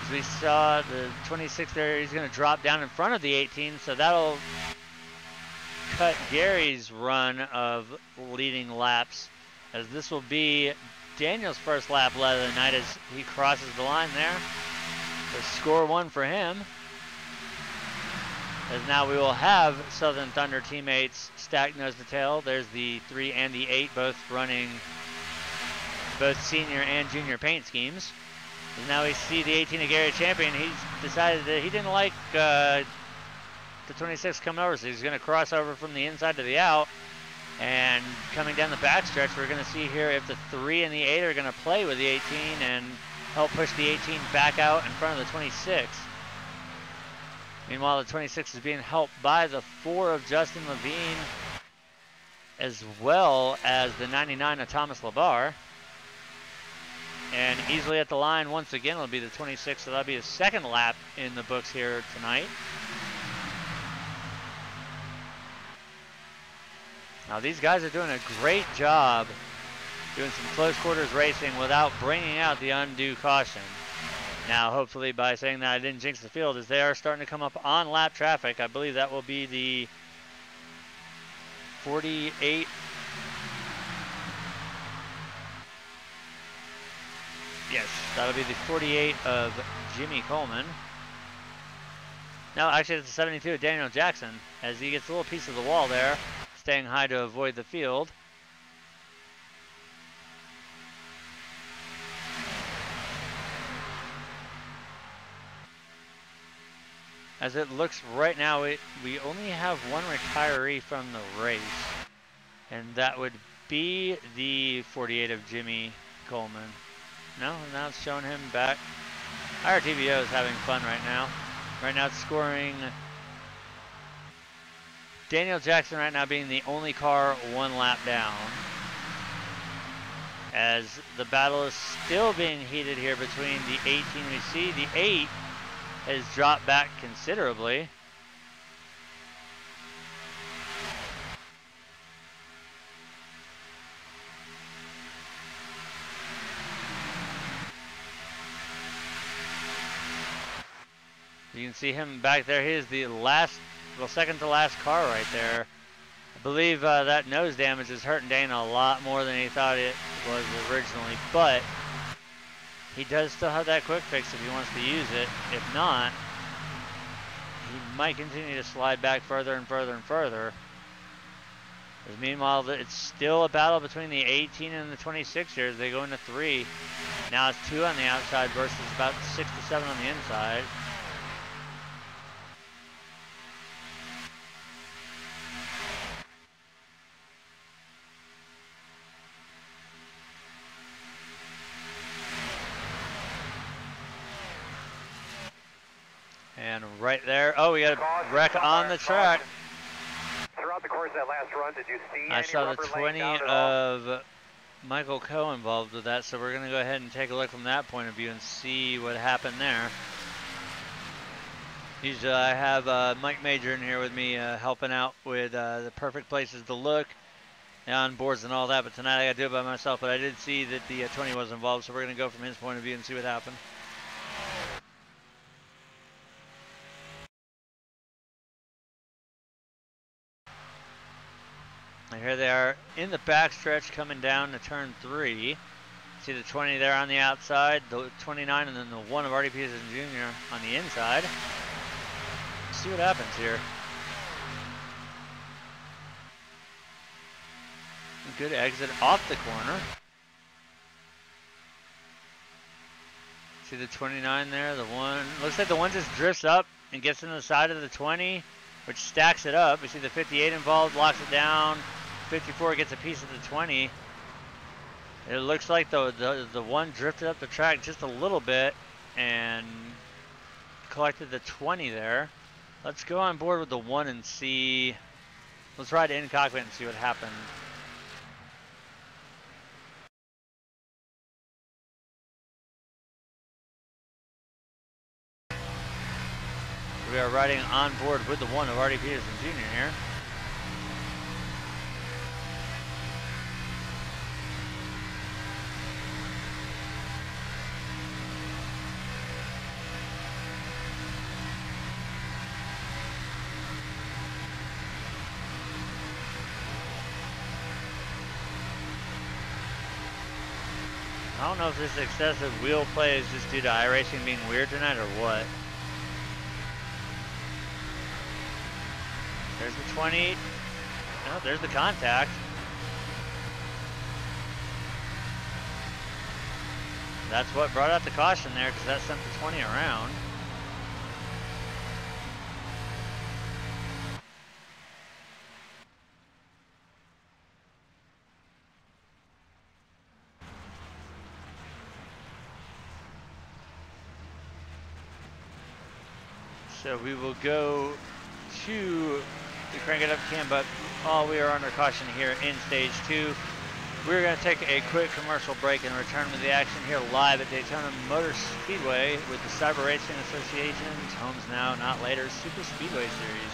As we saw the 26 there, he's going to drop down in front of the 18, so that'll cut Gary's run of leading laps, as this will be Daniel's first lap led of the night as he crosses the line there. So score 1 for him. As now we will have Southern Thunder teammates stacked nose to tail. There's the 3 and the 8, both running both senior and junior paint schemes. And now we see the 18 of Gary Champion. He's decided that he didn't like the 26 coming over, so he's going to cross over from the inside to the out. And coming down the backstretch, we're going to see here if the 3 and the 8 are going to play with the 18 and help push the 18 back out in front of the 26. Meanwhile, the 26 is being helped by the 4 of Justin Levine, as well as the 99 of Thomas LeBar. And easily at the line once again will be the 26, so that'll be his second lap in the books here tonight. Now these guys are doing a great job doing some close quarters racing without bringing out the undue caution. Now hopefully by saying that I didn't jinx the field, as they are starting to come up on lap traffic. I believe that will be the 48. Yes, that'll be the 48 of Jimmy Coleman. No, actually it's a 72 of Daniel Jackson, as he gets a little piece of the wall there, staying high to avoid the field. As it looks right now, we only have one retiree from the race, and that would be the 48 of Jimmy Coleman. No, now it's showing him back. Our TVO is having fun right now. Right now it's scoring Daniel Jackson right now being the only car one lap down, as the battle is still being heated here between the 18 we see. The 8 has dropped back considerably. You can see him back there. He is the last, well, second to last car right there. I believe that nose damage is hurting Dana a lot more than he thought it was originally, but he does still have that quick fix if he wants to use it. If not, he might continue to slide back further and further and further. As meanwhile, it's still a battle between the 18 and the 26ers. They go into 3. Now it's 2 on the outside versus about 6 to 7 on the inside. And right there, oh, we got a wreck on the track. Throughout the course of that last run, did you see I any saw the rubber 20 laying down of Michael Coe involved with that, so we're going to go ahead and take a look from that point of view and see what happened there. Usually I have Mike Major in here with me helping out with the perfect places to look on boards and all that, but tonight I got to do it by myself. But I did see that the 20 was involved, so we're going to go from his point of view and see what happened. And here they are in the backstretch coming down to turn 3. See the 20 there on the outside, the 29, and then the 1 of Artie Peterson Jr. on the inside. Let's see what happens here. A good exit off the corner. See the 29 there, the 1. Looks like the 1 just drifts up and gets in the side of the 20, which stacks it up. We see the 58 involved, locks it down. 54 gets a piece of the 20. It looks like the 1 drifted up the track just a little bit and collected the 20 there. Let's go on board with the 1 and see. Let's ride in cockpit and see what happened. We are riding on board with the 1 of Artie Peterson Jr. here. I don't know if this excessive wheel play is just due to iRacing being weird tonight or what. There's the 20. Oh, there's the contact. That's what brought out the caution there, because that sent the 20 around. So we will go to the crank it up cam, but we are under caution here in stage 2. We're going to take a quick commercial break and return with the action here live at Daytona Motor Speedway with the Cyber Racing Association's Homes Now, Not Later Super Speedway Series.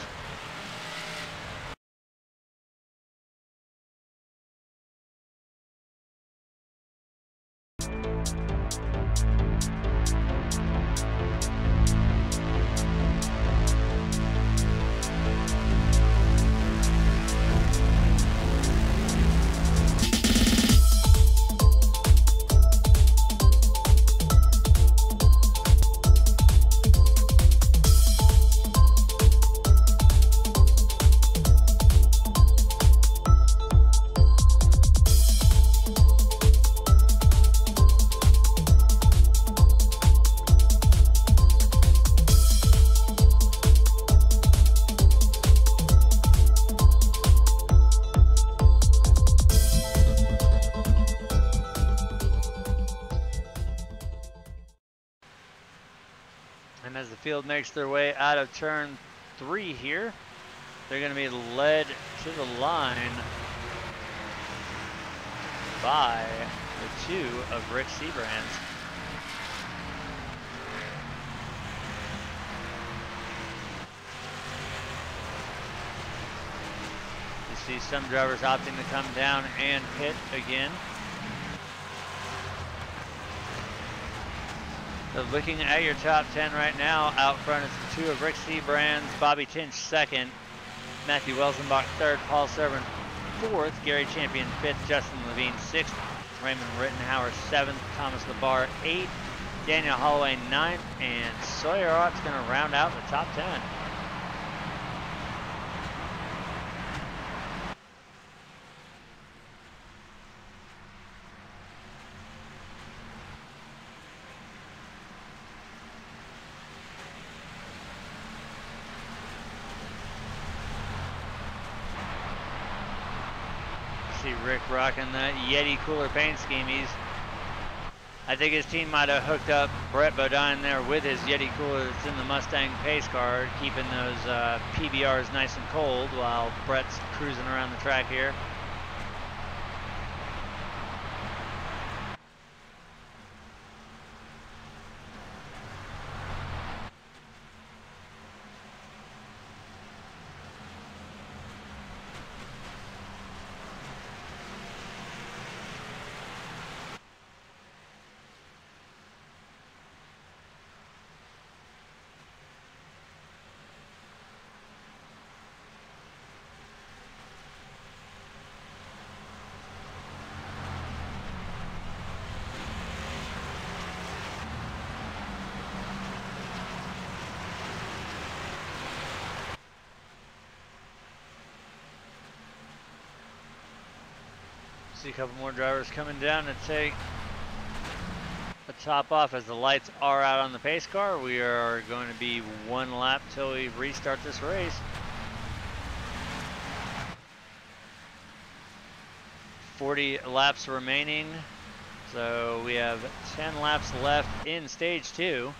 field makes their way out of turn 3 here. They're going to be led to the line by the 2 of Rick Seabrands. You see some drivers opting to come down and pit again. So looking at your top 10 right now, out front is the 2 of Rick Seabrands, Bobby Tinch 2nd, Matthew Welsenbach 3rd, Paul Servant 4th, Gary Champion 5th, Justin Levine 6th, Raymond Rittenhauer 7th, Thomas LeBar 8th, Daniel Holloway 9th, and Sawyer Ott's going to round out the top 10. See Rick rocking that Yeti cooler paint scheme. I think his team might have hooked up Brett Bodine there with his Yeti cooler that's in the Mustang pace car, keeping those PBRs nice and cold while Brett's cruising around the track here. See a couple more drivers coming down to take a top off as the lights are out on the pace car. We are going to be 1 lap till we restart this race. 40 laps remaining, so we have 10 laps left in stage 2.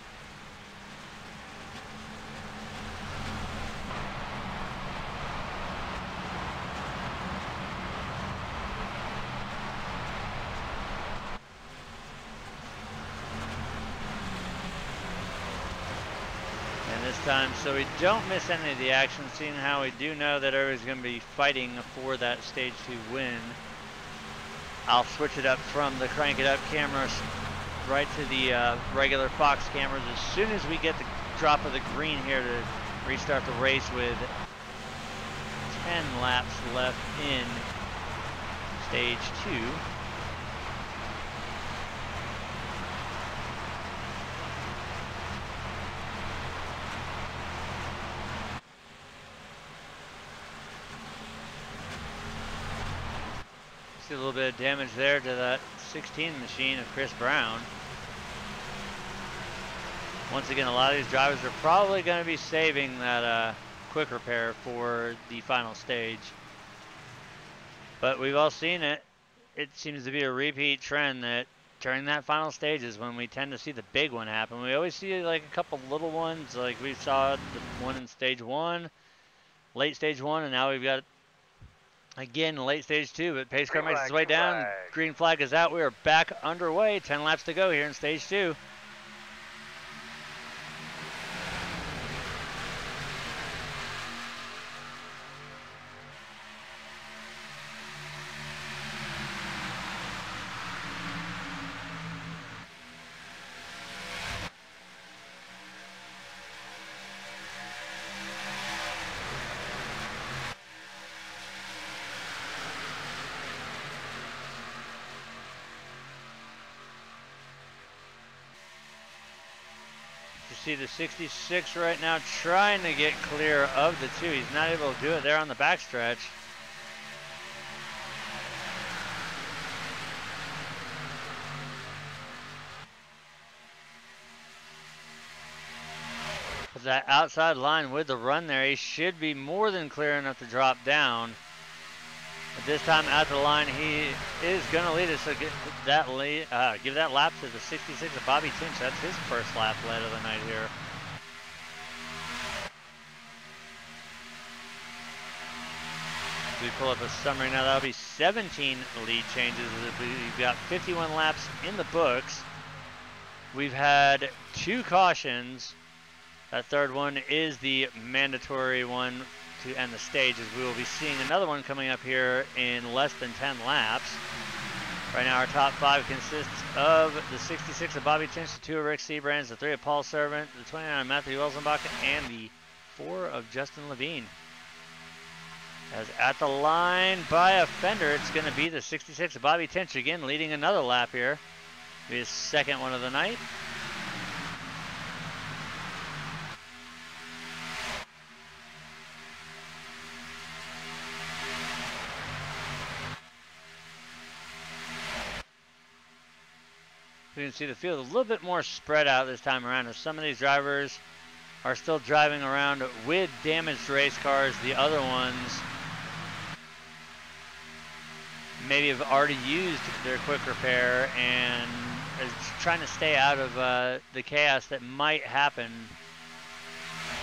Time, so we don't miss any of the action, seeing how we do know that everybody's going to be fighting for that stage 2 win. I'll switch it up from the crank it up cameras right to the regular Fox cameras as soon as we get the drop of the green here to restart the race with 10 laps left in stage 2. See a little bit of damage there to that 16 machine of Chris Brown. Once again, a lot of these drivers are probably going to be saving that quick repair for the final stage. But we've all seen it. It seems to be a repeat trend that during that final stage is when we tend to see the big one happen. We always see like a couple little ones, like we saw the one in stage 1, late stage 1, and now we've got again, late stage 2, but pace car makes its way down. Green flag is out. We are back underway. 10 laps to go here in stage 2. See the 66 right now trying to get clear of the 2. He's not able to do it there on the backstretch. With that outside line with the run there, he should be more than clear enough to drop down. But this time at the line, he is going to lead us. So give that lap to the 66 of Bobby Tinch. That's his first lap led of the night here. we pull up a summary now, that'll be 17 lead changes. We've got 51 laps in the books. We've had 2 cautions. That third one is the mandatory one to end the stage, as we will be seeing another one coming up here in less than 10 laps. Right now our top 5 consists of the 66 of Bobby Tinch, the 2 of Rick Seabrands, the 3 of Paul Servant, the 29 of Matthew Wilsenbach, and the 4 of Justin Levine. As at the line by a fender, it's going to be the 66 of Bobby Tinch again, leading another lap here. His second one of the night. You can see the field a little bit more spread out this time around, as some of these drivers are still driving around with damaged race cars. The other ones maybe have already used their quick repair and is trying to stay out of the chaos that might happen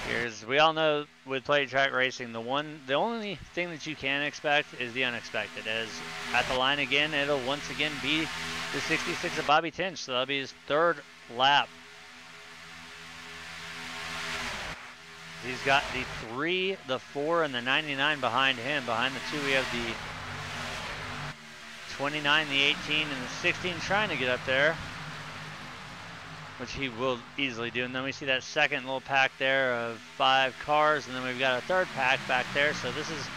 here. As we all know with plate track racing, the only thing that you can expect is the unexpected. As at the line again, it'll once again be the 66 of Bobby Tinch, so that'll be his 3rd lap. He's got the 3, the 4, and the 99 behind him. Behind the 2, we have the 29, the 18, and the 16 trying to get up there, which he will easily do. And then we see that second little pack there of 5 cars, and then we've got a 3rd pack back there. So this is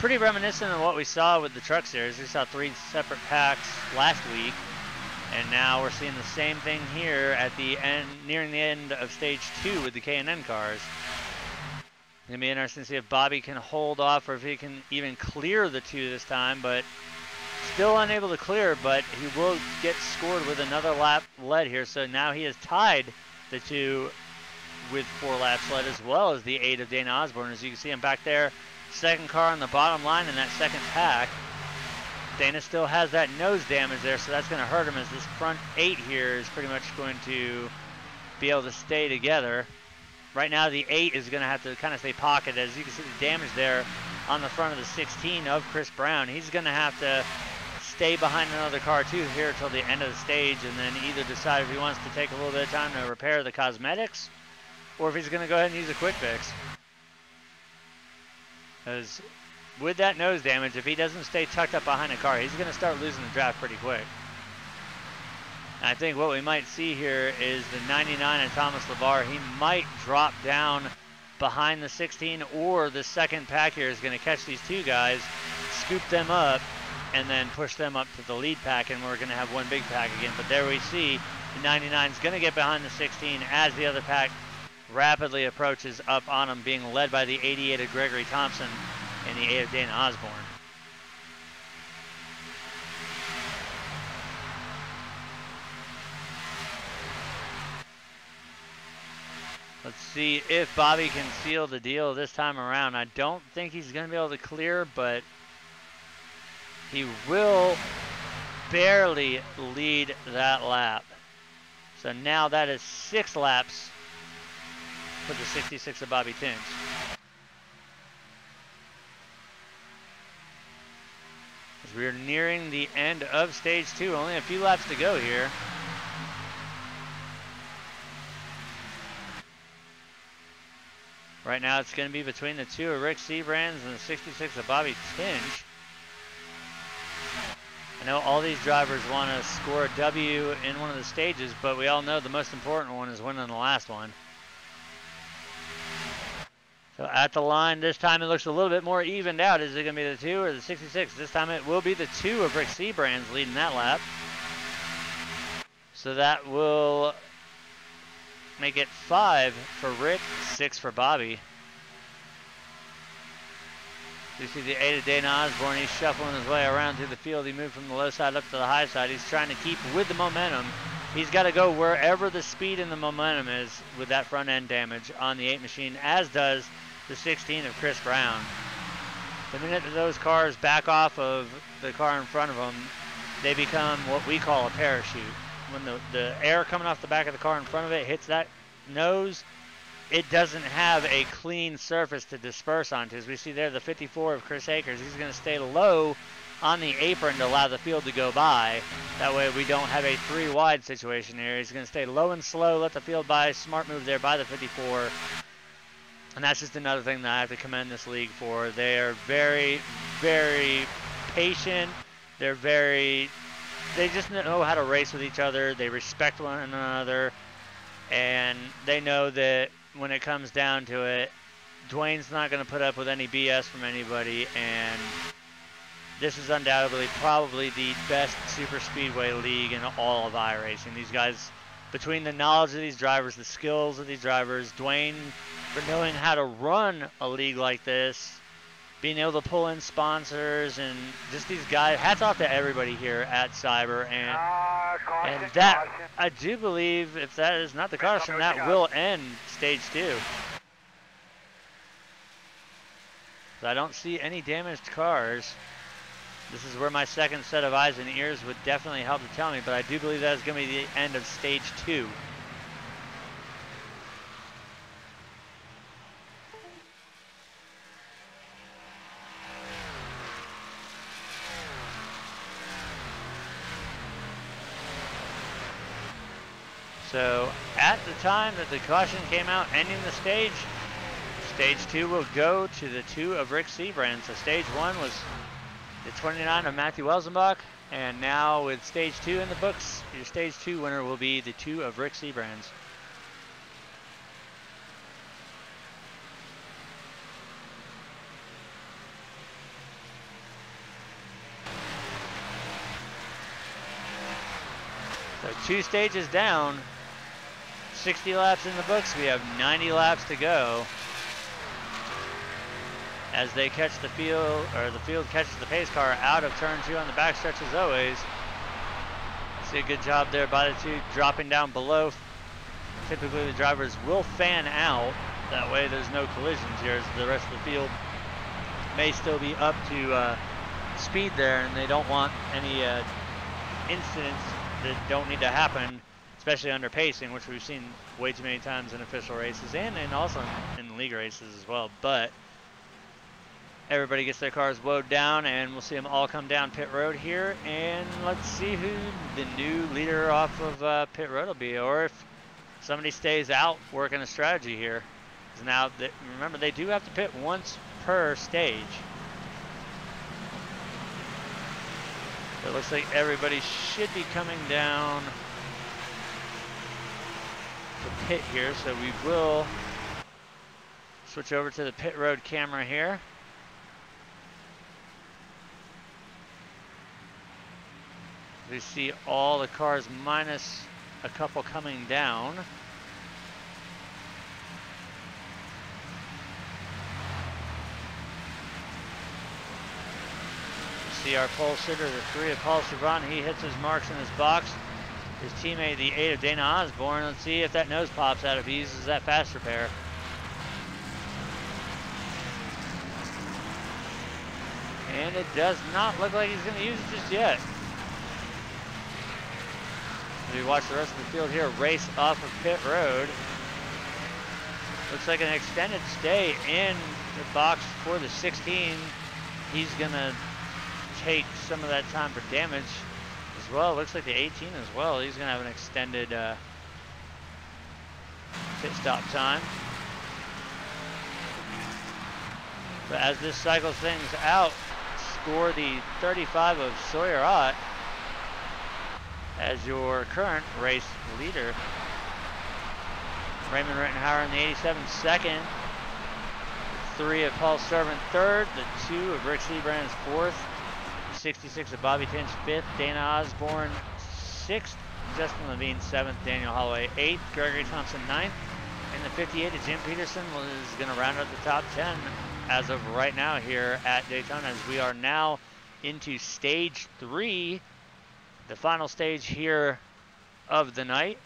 pretty reminiscent of what we saw with the Truck Series. We saw 3 separate packs last week, and now we're seeing the same thing here at the end, nearing the end of stage 2 with the K&N cars. It's going to be interesting to see if Bobby can hold off or if he can even clear the 2 this time, but still unable to clear, but he will get scored with another lap led here. So now he has tied the 2 with 4 laps led, as well as the 8 of Dana Osborne. As you can see him back there, 2nd car on the bottom line in that 2nd pack. Dana still has that nose damage there, so that's going to hurt him, as this front 8 here is pretty much going to be able to stay together. Right now the 8 is going to have to kind of stay pocketed. As you can see the damage there on the front of the 16 of Chris Brown. He's going to have to stay behind another car too here until the end of the stage, and then either decide if he wants to take a little bit of time to repair the cosmetics or if he's going to go ahead and use a quick fix. Because with that nose damage, if he doesn't stay tucked up behind a car, he's going to start losing the draft pretty quick. And I think what we might see here is the 99 of Thomas LeVar. He might drop down behind the 16, or the 2nd pack here is going to catch these 2 guys, scoop them up, and then push them up to the lead pack, and we're going to have one big pack again. But there we see the 99 is going to get behind the 16 as the other pack rapidly approaches up on him, being led by the 88 of Gregory Thompson and the 8 of Dana Osborne. Let's see if Bobby can seal the deal this time around. I don't think he's going to be able to clear, but he will barely lead that lap. So now that is 6 laps for the 66 of Bobby Tinch. As we are nearing the end of stage 2, only a few laps to go here. Right now it's going to be between the 2 of Rick Seabrands and the 66 of Bobby Tinch. I know all these drivers want to score a W in one of the stages, but we all know the most important one is winning the last one. So at the line, this time it looks a little bit more evened out. Is it going to be the 2 or the 66? This time it will be the 2 of Rick Seabrands leading that lap. So that will make it 5 for Rick, 6 for Bobby. You see the 8 of Dana Osborne. He's shuffling his way around through the field. He moved from the low side up to the high side. He's trying to keep with the momentum. He's got to go wherever the speed and the momentum is with that front end damage on the 8 machine, as does the 16 of Chris Brown. The minute that those cars back off of the car in front of them, they become what we call a parachute. When the air coming off the back of the car in front of it hits that nose, it doesn't have a clean surface to disperse onto. As we see there, the 54 of Chris Akers, he's going to stay low on the apron to allow the field to go by. That way we don't have a 3 wide situation here. He's going to stay low and slow, let the field by. Smart move there by the 54. And that's just another thing that I have to commend this league for. They are very, very patient. They just know how to race with each other. They respect one another. And they know that when it comes down to it, Dwayne's not going to put up with any BS from anybody. And this is undoubtedly probably the best super speedway league in all of iRacing. These guys, between the knowledge of these drivers, the skills of these drivers, Dwayne for knowing how to run a league like this, being able to pull in sponsors, and just these guys, hats off to everybody here at Cyber. And that, caution. I do believe, if that is not the caution, that will end stage 2. So I don't see any damaged cars. This is where my second set of eyes and ears would definitely help to tell me, but I do believe that is going to be the end of stage 2. So at the time that the caution came out ending the stage, stage 2 will go to the 2 of Rick Seabrand. So stage 1 was the 29 of Matthew Welzenbach, and now with stage 2 in the books, your stage 2 winner will be the 2 of Rick Seabrands. So 2 stages down, 60 laps in the books. We have 90 laps to go as they catch the field, or the field catches the pace car out of turn 2 on the backstretch as always. See a good job there by the 2 dropping down below. Typically the drivers will fan out. That way there's no collisions here, as the rest of the field may still be up to speed there, and they don't want any incidents that don't need to happen, especially under pacing, which we've seen way too many times in official races and also in league races as well. But everybody gets their cars woed down, and we'll see them all come down pit road here. And let's see who the new leader off of pit road will be, or if somebody stays out working a strategy here. Because now, remember, they do have to pit once per stage. It looks like everybody should be coming down the pit here, so we will switch over to the pit road camera here. We see all the cars minus a couple coming down. See our pole sitter, the 3 of Paul Chevron. He hits his marks in his box. His teammate, the 8 of Dana Osborne. Let's see if that nose pops out if he uses that fast repair. And it does not look like he's going to use it just yet. We watch the rest of the field here race off of pit road. Looks like an extended stay in the box for the 16. He's going to take some of that time for damage as well. Looks like the 18 as well. He's going to have an extended pit stop time. But as this cycles things out, score the 35 of Sawyer Ott as your current race leader. Raymond Rittenhauer in the 87 second. 3 of Paul Servant third. The 2 of Rick Seabrand's fourth. 66 of Bobby Tinch 5th, Dana Osborne 6th, Justin Levine 7th, Daniel Holloway 8th, Gregory Thompson 9th, and the 58 of Jim Peterson is going to round out the top 10 as of right now here at Daytona, as we are now into stage 3, the final stage here of the night.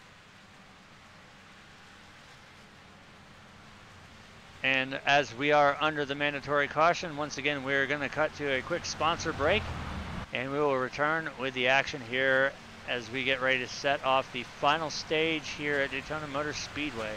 And as we are under the mandatory caution, once again, we're going to cut to a quick sponsor break, and we will return with the action here as we get ready to set off the final stage here at Daytona Motor Speedway.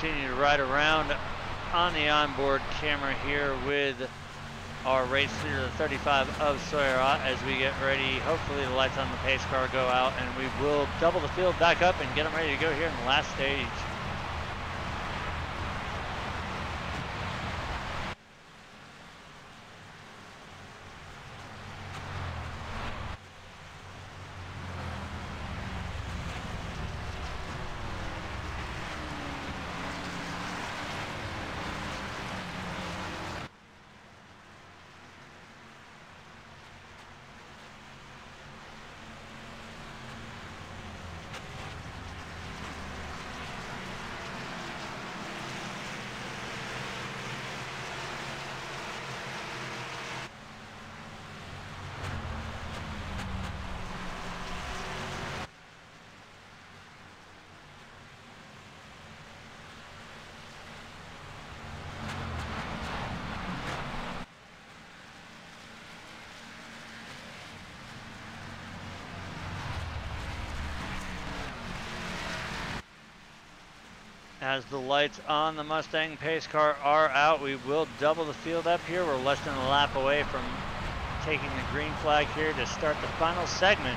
continue to ride around on the onboard camera here with our race leader, the 35 of Sawyer, as we get ready. Hopefully the lights on the pace car go out and we will double the field back up and get them ready to go here in the last stage. As the lights on the Mustang pace car are out, we will double the field up here. We're less than a lap away from taking the green flag here to start the final segment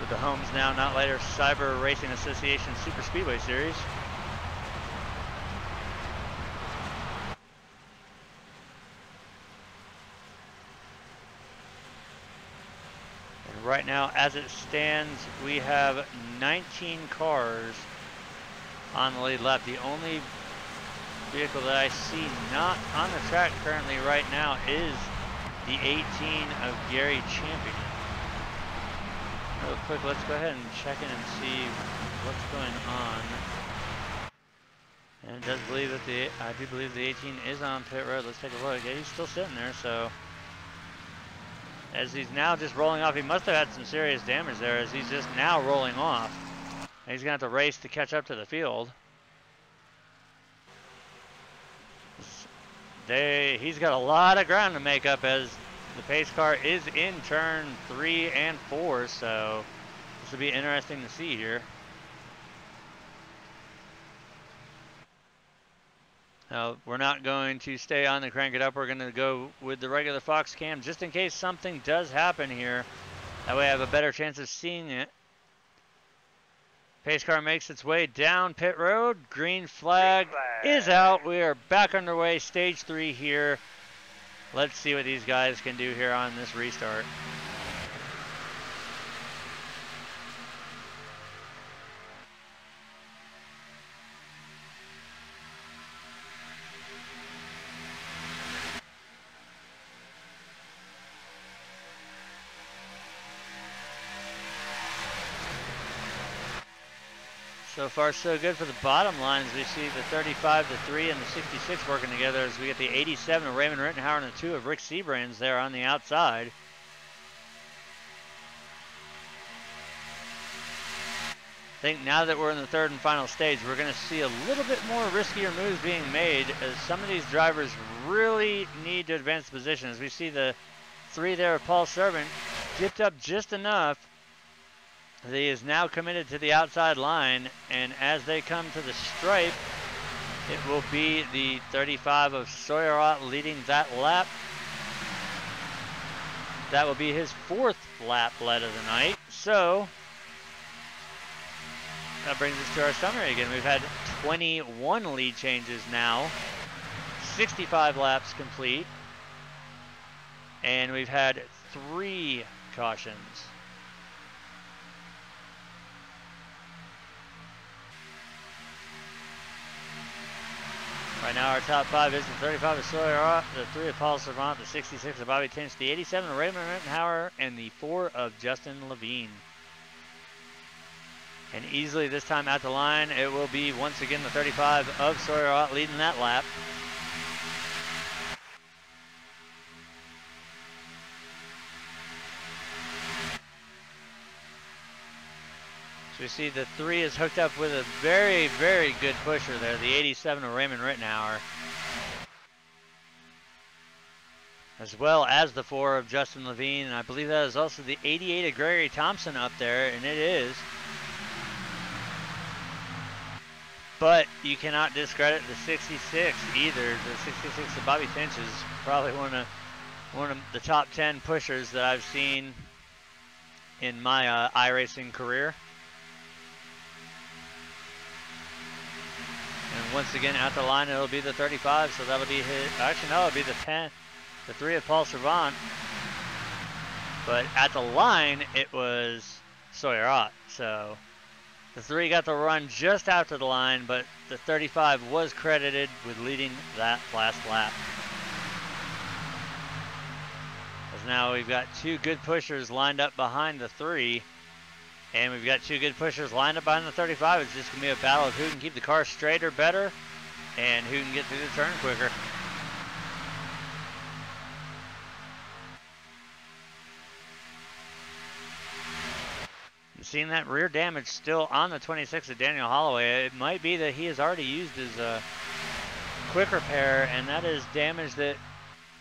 with the Homes Now Not Later Cyber Racing Association Super Speedway Series. And right now, as it stands, we have 19 cars on the lead lap. The only vehicle that I see not on the track currently right now is the 18 of Gary Champion. Real quick, let's go ahead and check in and see what's going on. And it does believe that I do believe the 18 is on pit road. Let's take a look. Yeah, he's still sitting there, so as he's now just rolling off, he must have had some serious damage there as he's just now rolling off. He's going to have to race to catch up to the field. He's got a lot of ground to make up as the pace car is in turn 3 and 4, so this will be interesting to see here. Now, we're not going to stay on the crank it up. We're going to go with the regular Fox cam just in case something does happen here. That way I have a better chance of seeing it. Pace car makes its way down pit road. Green flag is out. We are back underway, stage 3 here. Let's see what these guys can do here on this restart. So far, so good for the bottom line as we see the 35, the 3, and the 66 working together as we get the 87 of Raymond Rittenhauer and the 2 of Rick Sebrands there on the outside. I think now that we're in the third and final stage, we're going to see a little bit more riskier moves being made as some of these drivers really need to advance the position. As we see the 3 there of Paul Servant dipped up just enough. He is now committed to the outside line, and as they come to the stripe, it will be the 35 of Sawyer leading that lap. That will be his 4th lap led of the night. So that brings us to our summary again. We've had 21 lead changes now, 65 laps complete, and we've had 3 cautions. Right now our top 5 is the 35 of Sawyer, the 3 of Paul Servant, the 66 of Bobby Tinch, the 87 of Raymond Rittenhauer, and the 4 of Justin Levine. And easily this time at the line, it will be once again the 35 of Sawyer leading that lap. So we see the 3 is hooked up with a very, very good pusher there, the 87 of Raymond Rittenhauer. As well as the 4 of Justin Levine, and I believe that is also the 88 of Gregory Thompson up there, and it is. But you cannot discredit the 66 either. The 66 of Bobby Finch is probably one of the top 10 pushers that I've seen in my iRacing career. And once again, at the line, it'll be the 35, so that'll be his. Actually, no, it'll be the 10, the 3 of Paul Servant. But at the line, it was Sawyer Ott. So the 3 got the run just after the line, but the 35 was credited with leading that last lap. As now we've got 2 good pushers lined up behind the 3. And we've got 2 good pushers lined up behind the 35. It's just going to be a battle of who can keep the car straighter better and who can get through the turn quicker. And seeing that rear damage still on the 26 of Daniel Holloway, it might be that he has already used his quick repair, and that is damage that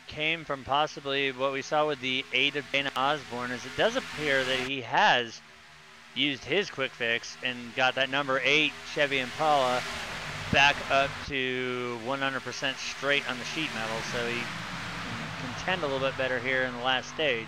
came from possibly what we saw with the 8 of Dana Osborne, as it does appear that he has used his quick fix and got that number 8 Chevy Impala back up to 100% straight on the sheet metal, so he can contend a little bit better here in the last stage.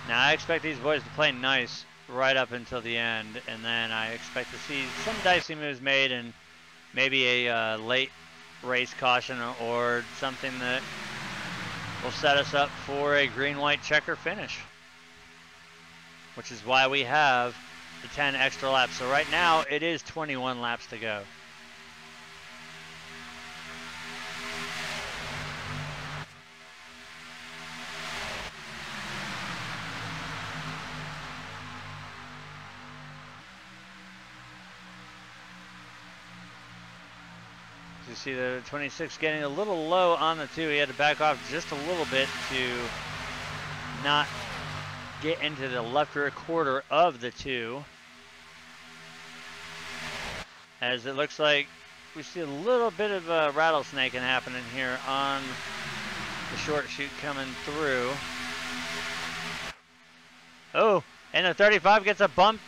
Now I expect these boys to play nice right up until the end, and then I expect to see some dicey moves made and maybe a late race caution or something that will set us up for a green-white checker finish, which is why we have the 10 extra laps. So right now it is 21 laps to go. You see the 26 getting a little low on the 2. He had to back off just a little bit to not get into the left rear quarter of the 2. As it looks like we see a little bit of rattlesnaking happening here on the short chute coming through. Oh, and the 35 gets a bump.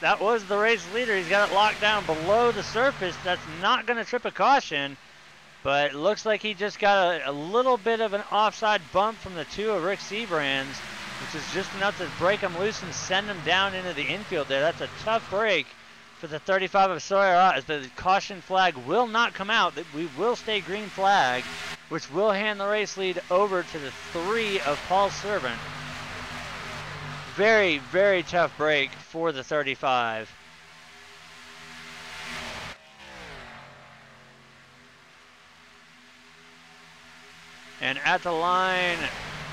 That was the race leader. He's got it locked down below the surface. That's not going to trip a caution, but it looks like he just got a little bit of an offside bump from the 2 of Rick Seabrands, which is just enough to break him loose and send him down into the infield there. That's a tough break for the 35 of Sawyer Ott, as the caution flag will not come out. We will stay green flag, which will hand the race lead over to the 3 of Paul Servant. Very, very tough break for the 35. And at the line,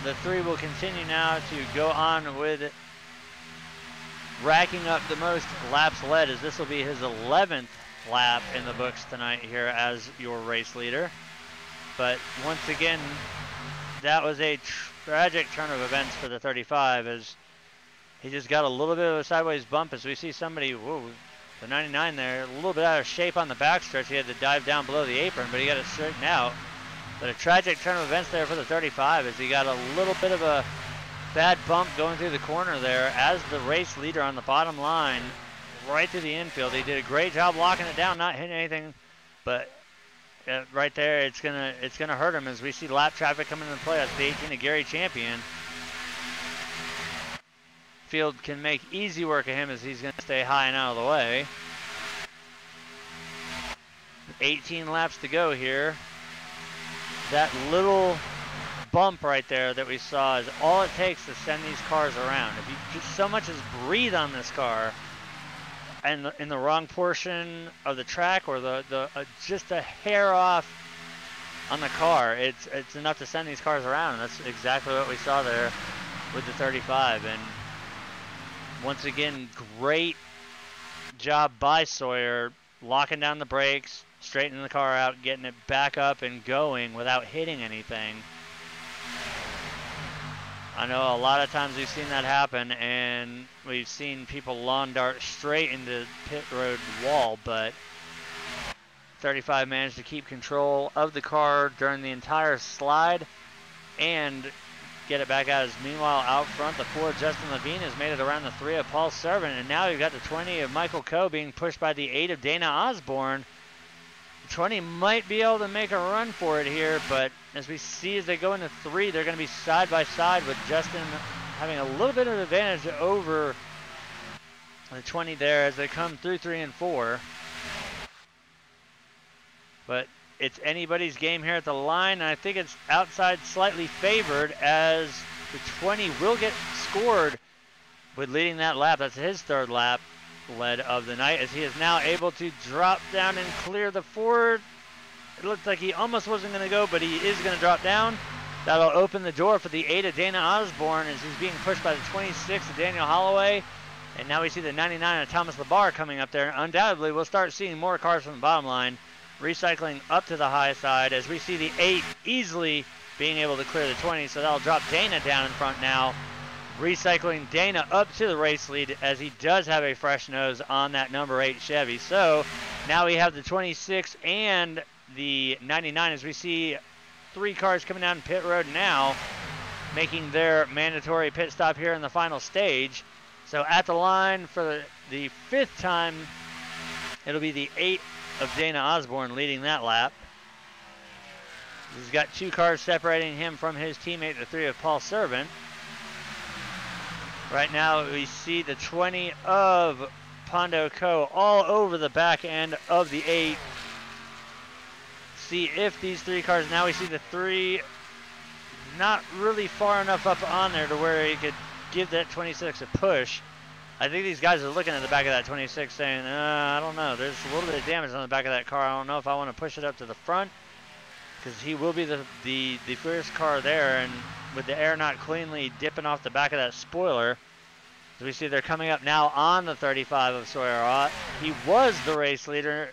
the 3 will continue now to go on with racking up the most laps led, as this will be his 11th lap in the books tonight here as your race leader. But once again, that was a tragic turn of events for the 35, as he just got a little bit of a sideways bump, as we see somebody, whoa, the 99 there, a little bit out of shape on the backstretch. He had to dive down below the apron, but he got it straightened out. But a tragic turn of events there for the 35, as he got a little bit of a bad bump going through the corner there as the race leader on the bottom line, right through the infield. He did a great job locking it down, not hitting anything, but right there, it's gonna hurt him, as we see lap traffic coming into play. That's the 18 of Gary Champion. Field can make easy work of him, as he's going to stay high and out of the way. 18 laps to go here. That little bump right there that we saw is all it takes to send these cars around. If you just so much as breathe on this car and in the wrong portion of the track, or just a hair off on the car, it's enough to send these cars around. And that's exactly what we saw there with the 35. And once again, great job by Sawyer, locking down the brakes, straightening the car out, getting it back up and going without hitting anything. I know a lot of times we've seen that happen, and we've seen people lawn dart straight into the pit road wall, but 35 managed to keep control of the car during the entire slide and get it back out. Meanwhile, out front, the 4 Justin Levine has made it around the 3 of Paul Servant, and now you've got the 20 of Michael Coe being pushed by the 8 of Dana Osborne. The 20 might be able to make a run for it here, but as we see as they go into 3, they're going to be side by side with Justin having a little bit of advantage over the 20 there as they come through 3 and 4. But it's anybody's game here at the line, and I think it's outside slightly favored as the 20 will get scored with leading that lap. That's his 3rd lap led of the night, as he is now able to drop down and clear the 4. It looked like he almost wasn't going to go, but he is going to drop down. That'll open the door for the 8 of Dana Osborne as he's being pushed by the 26 of Daniel Holloway. And now we see the 99 of Thomas Labar coming up there. Undoubtedly, we'll start seeing more cars from the bottom line recycling up to the high side as we see the 8 easily being able to clear the 20. So that'll drop Dana down in front now, recycling Dana up to the race lead as he does have a fresh nose on that number 8 Chevy. So now we have the 26 and the 99 as we see 3 cars coming down pit road now, making their mandatory pit stop here in the final stage. So at the line for the 5th time, it'll be the 8 of Dana Osborne leading that lap. He's got 2 cars separating him from his teammate, the 3 of Paul Servant. Right now we see the 20 of Pondo Co. all over the back end of the 8. See if these 3 cars, now we see the 3 not really far enough up on there to where he could give that 26 a push. I think these guys are looking at the back of that 26 saying, I don't know, there's a little bit of damage on the back of that car. I don't know if I want to push it up to the front, because he will be the first car there, and with the air not cleanly dipping off the back of that spoiler. As we see they're coming up now on the 35 of Sawyer. He was the race leader,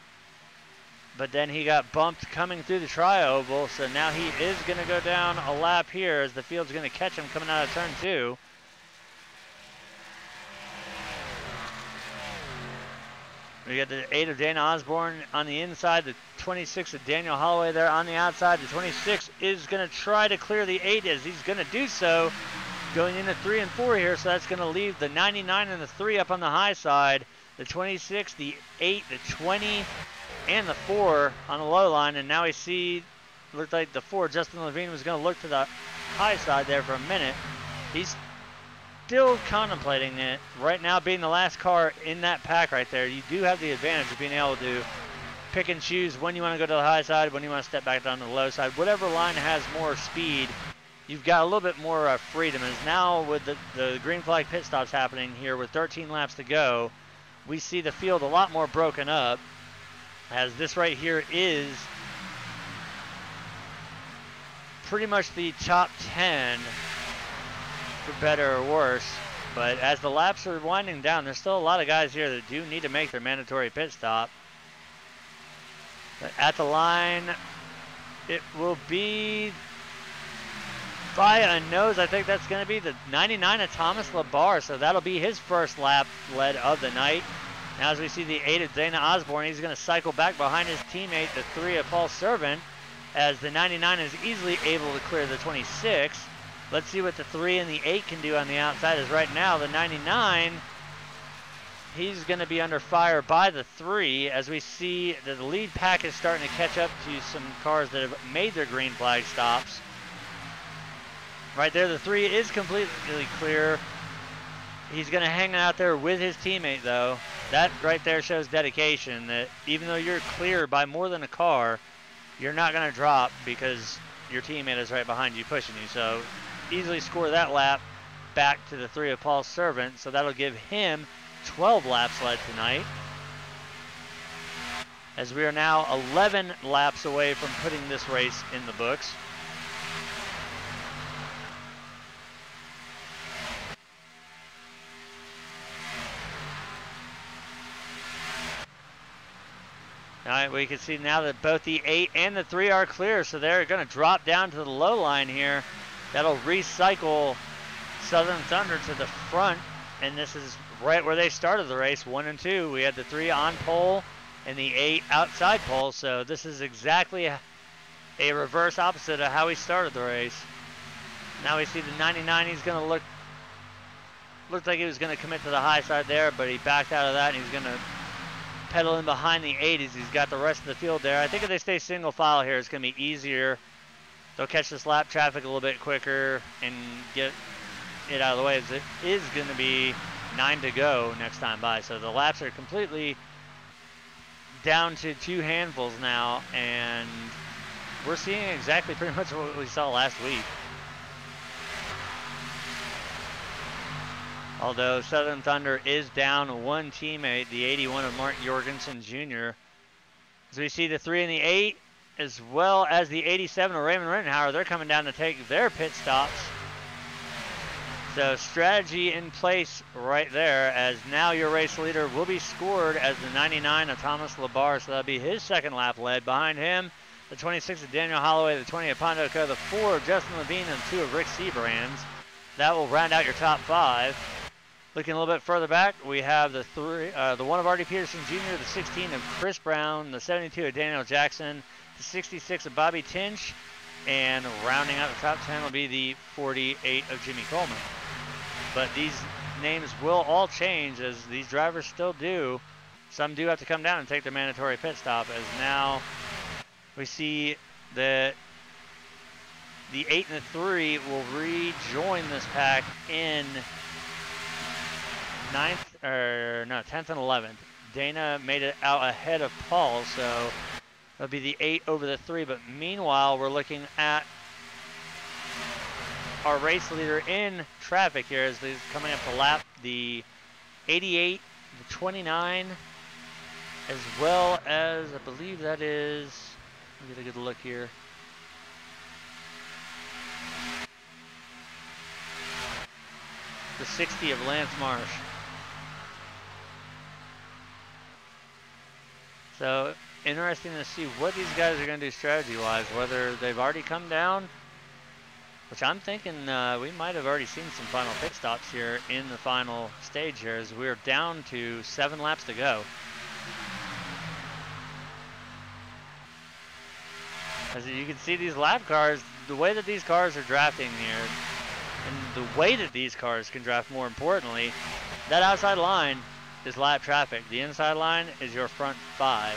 but then he got bumped coming through the tri-oval, so now he is going to go down a lap here as the field's going to catch him coming out of turn 2. We got the 8 of Dana Osborne on the inside, the 26 of Daniel Holloway there on the outside. The 26 is going to try to clear the 8 as he's going to do so going into 3 and 4 here, so that's going to leave the 99 and the 3 up on the high side. The 26, the 8, the 20, and the 4 on the low line, and now we see, looked like the 4, Justin Levine, was going to look to the high side there for a minute. He's still contemplating it. Right now, being the last car in that pack right there, you do have the advantage of being able to pick and choose when you want to go to the high side, when you want to step back down to the low side. Whatever line has more speed, you've got a little bit more freedom. As now with the green flag pit stops happening here with 13 laps to go, we see the field a lot more broken up, as this right here is pretty much the top 10 for better or worse. But as the laps are winding down, there's still a lot of guys here that do need to make their mandatory pit stop. But at the line, it will be by a nose. I think that's going to be the 99 of Thomas Labar, so that'll be his first lap led of the night. Now as we see the 8 of Dana Osborne, he's going to cycle back behind his teammate, the 3 of Paul Servant, as the 99 is easily able to clear the 26. Let's see what the 3 and the 8 can do on the outside, as right now the 99, he's going to be under fire by the 3, as we see that the lead pack is starting to catch up to some cars that have made their green flag stops. Right there, the 3 is completely clear. He's going to hang out there with his teammate, though. That right there shows dedication, that even though you're clear by more than a car, you're not going to drop because your teammate is right behind you pushing you. So easily score that lap back to the 3 of Paul Servant. So that'll give him 12 laps led tonight, as we are now 11 laps away from putting this race in the books. All right, we can see now that both the 8 and the 3 are clear, so they're going to drop down to the low line here. That'll recycle Southern Thunder to the front, and this is right where they started the race, 1 and 2. We had the 3 on pole, in the 8 outside pole. So this is exactly a reverse opposite of how he started the race. Now we see the 99. He's going to looked like he was going to commit to the high side there, but he backed out of that, and he's going to pedal in behind the 80s. He's got the rest of the field there. I think if they stay single file here, it's going to be easier. They'll catch this lap traffic a little bit quicker and get it out of the way, as it is going to be 9 to go next time by. So the laps are completely down to 2 handfuls now, and we're seeing exactly pretty much what we saw last week. Although Southern Thunder is down 1 teammate, the 81 of Mark Jorgensen Jr. As we see the 3 and the 8, as well as the 87 of Raymond Rittenhauer, they're coming down to take their pit stops. So strategy in place right there, as now your race leader will be scored as the 99 of Thomas Labar. So that'll be his second lap led. Behind him, the 26 of Daniel Holloway, the 20 of Pondo Co, the 4 of Justin Levine, and the 2 of Rick Seabrands. That will round out your top 5. Looking a little bit further back, we have the 1 of Artie Peterson Jr., the 16 of Chris Brown, the 72 of Daniel Jackson, the 66 of Bobby Tinch, and rounding out the top 10 will be the 48 of Jimmy Coleman. But these names will all change, as these drivers still do. Some do have to come down and take their mandatory pit stop, as now we see that the 8 and the 3 will rejoin this pack in 10th and 11th. Dana made it out ahead of Paul, so it'll be the 8 over the 3. But meanwhile, we're looking at our race leader in traffic here as he's coming up to lap the 88, the 29, as well as, I believe that is, let me get a good look here. The 60 of Lance Marsh. So interesting to see what these guys are going to do strategy-wise, whether they've already come down, which I'm thinking we might have already seen some final pit stops here in the final stage here, as we're down to 7 laps to go. As you can see, these lap cars, the way that these cars are drafting here, and the way that these cars can draft, more importantly, that outside line is lap traffic. The inside line is your front 5.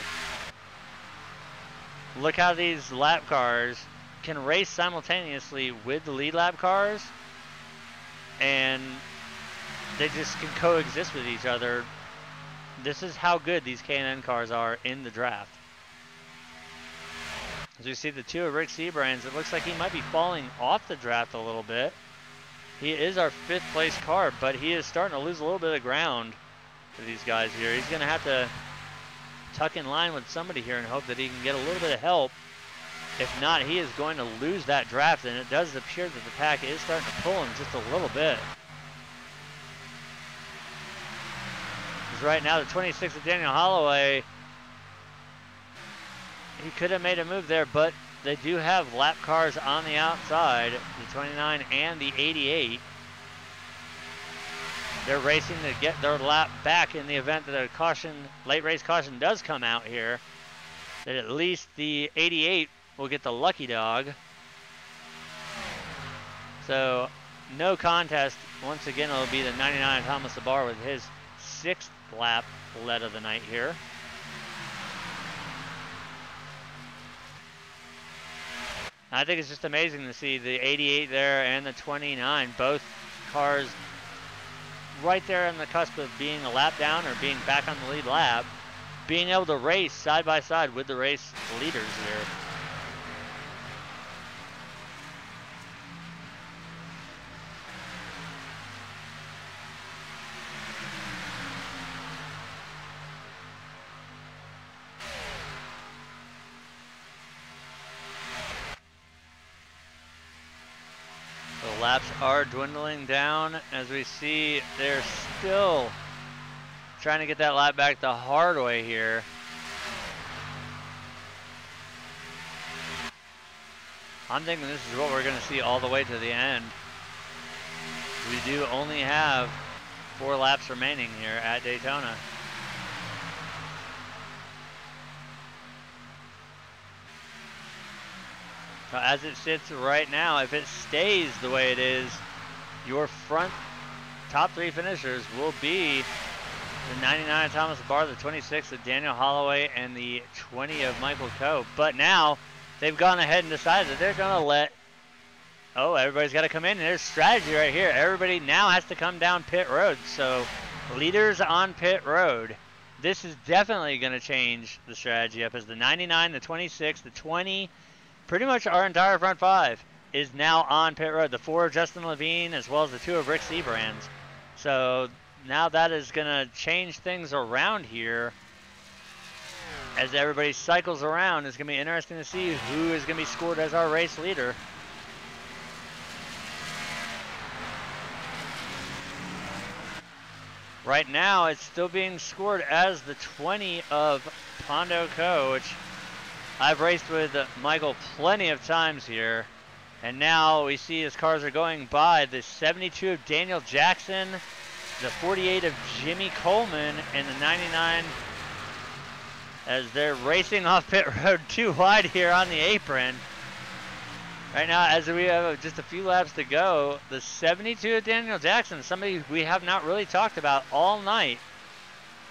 Look how these lap cars can race simultaneously with the lead lap cars, and they just can coexist with each other. This is how good these K&N cars are in the draft. As we see the 2 of Rick Seabrands, it looks like he might be falling off the draft a little bit. He is our 5th place car, but he is starting to lose a little bit of ground to these guys here. He's going to have to tuck in line with somebody here and hope that he can get a little bit of help. If not, he is going to lose that draft, and it does appear that the pack is starting to pull him just a little bit. Because right now, the 26 of Daniel Holloway, he could have made a move there, but they do have lap cars on the outside, the 29 and the 88. They're racing to get their lap back in the event that a caution, late race caution does come out here. That at least the 88 will get the lucky dog. So no contest. Once again, it'll be the 99 Thomas Labar with his 6th lap led of the night here. I think it's just amazing to see the 88 there and the 29, both cars right there on the cusp of being a lap down or being back on the lead lap, being able to race side by side with the race leaders here. The laps are dwindling down as we see they're still trying to get that lap back the hard way here. I'm thinking this is what we're going to see all the way to the end. We do only have 4 laps remaining here at Daytona. As it sits right now, if it stays the way it is, your front top 3 finishers will be the 99 of Thomas Labar, the 26 of Daniel Holloway, and the 20 of Michael Coe. But now they've gone ahead and decided that they're going to let, oh, everybody's got to come in. And there's strategy right here. Everybody now has to come down pit road. So leaders on pit road. This is definitely going to change the strategy up as the 99, the 26, the 20, pretty much our entire front 5 is now on pit road. The 4 of Justin Levine as well as the 2 of Rick Seabrands. So now that is going to change things around here. As everybody cycles around, it's going to be interesting to see who is going to be scored as our race leader. Right now, it's still being scored as the 20 of Pondo Co., which I've raced with Michael plenty of times here. And now we see as cars are going by, the 72 of Daniel Jackson, the 48 of Jimmy Coleman, and the 99 as they're racing off pit road too wide here on the apron. Right now, as we have just a few laps to go, the 72 of Daniel Jackson, somebody we have not really talked about all night,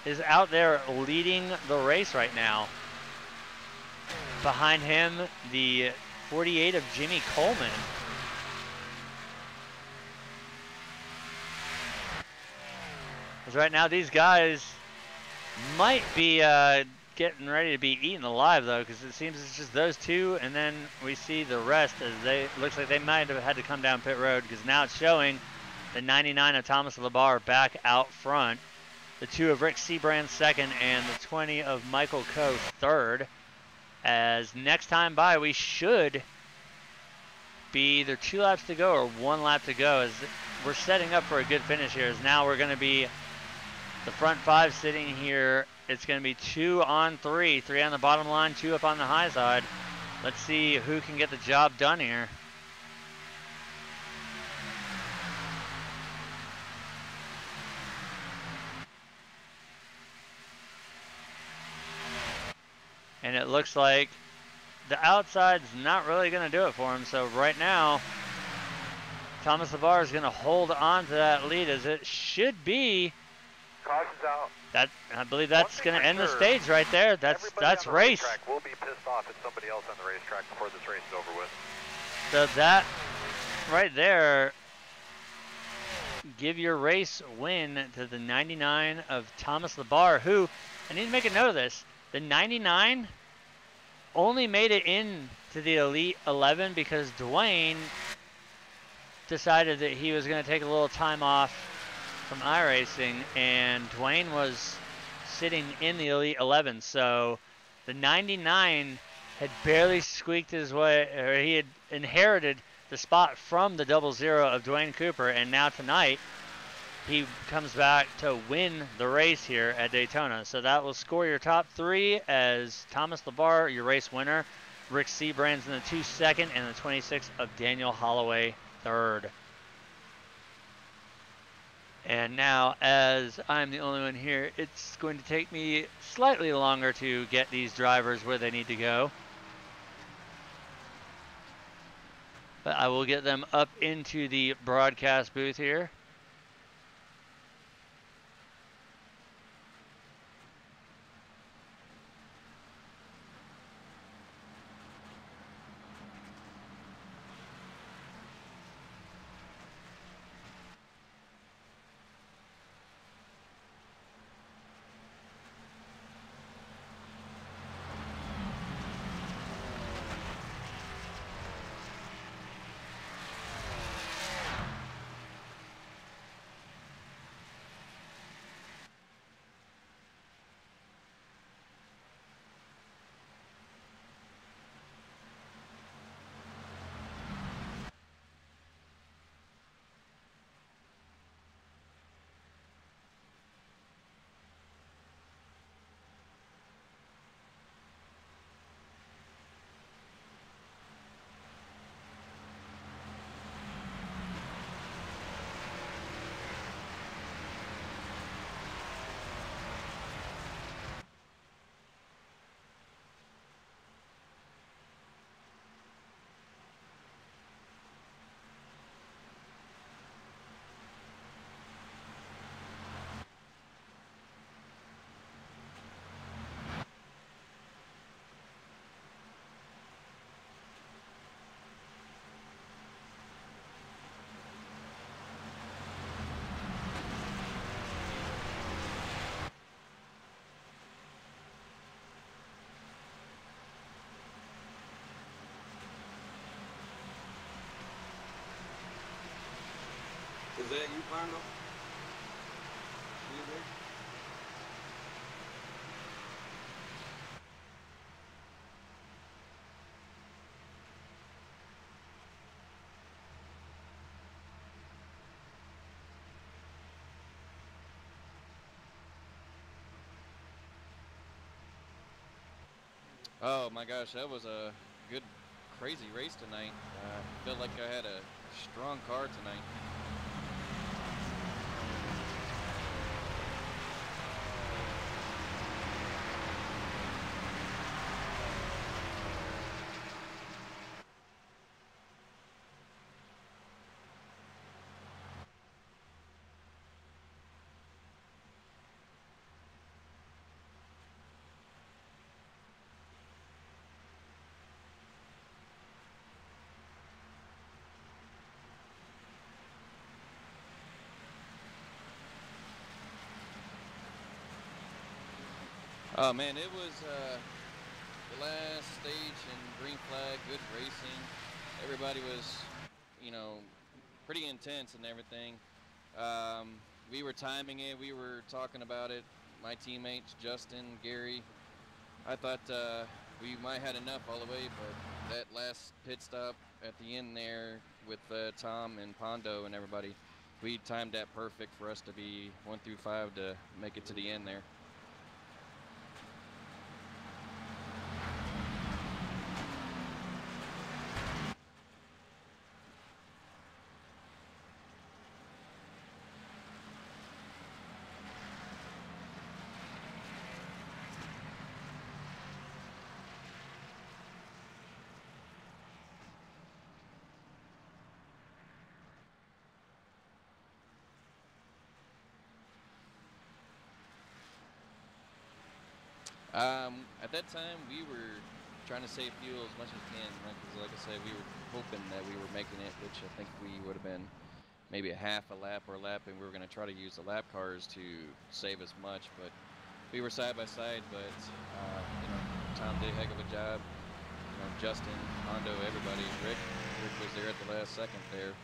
is out there leading the race right now. Behind him, the 48 of Jimmy Coleman. Because right now, these guys might be getting ready to be eaten alive, though, because it seems it's just those two, and then we see the rest as they looks like they might have had to come down pit road, because now it's showing the 99 of Thomas Labar back out front, the 2 of Rick Seabrand second, and the 20 of Michael Coe third. As next time by, we should be either 2 laps to go or 1 lap to go, as we're setting up for a good finish here. As now we're going to be the front 5 sitting here. It's going to be 2 on 3, 3 on the bottom line, 2 up on the high side. Let's see who can get the job done here. And it looks like the outside's not really going to do it for him. So right now, Thomas Labar is going to hold on to that lead, as it should be. Caution's out. That, I believe that's going to end the stage right there. That's race. We'll be pissed off at somebody else on the racetrack before this race is over with. So that right there, give your race win to the 99 of Thomas Labar, who, I need to make a note of this, the 99 only made it in to the Elite 11 because Dwayne decided that he was going to take a little time off from iRacing, and Dwayne was sitting in the Elite 11, so the 99 had barely squeaked his way, or he had inherited the spot from the 00 of Dwayne Cooper, and now tonight he comes back to win the race here at Daytona. So that will score your top 3 as Thomas Labar, your race winner, Rick Seabrands in the 2 second, and the 26 of Daniel Holloway third. And now, as I'm the only one here, it's going to take me slightly longer to get these drivers where they need to go. But I will get them up into the broadcast booth here. Was that you, Pondo? You there? Oh my gosh, that was a good, crazy race tonight. Felt like I had a strong car tonight. Oh man, it was the last stage in green flag, good racing. Everybody was, you know, pretty intense and everything. We were timing it, we were talking about it. My teammates, Justin, Gary, I thought we might had enough all the way, but that last pit stop at the end there with Tom and Pondo and everybody, we timed that perfect for us to be 1 through 5 to make it to the end there. At that time, we were trying to save fuel as much as we can. Like I said, we were hoping that we were making it, which I think we would have been maybe a half a lap or a lap, and we were going to try to use the lap cars to save as much. But we were side by side. But you know, Tom did a heck of a job. You know, Justin, Hondo, everybody. Rick was there at the last second there.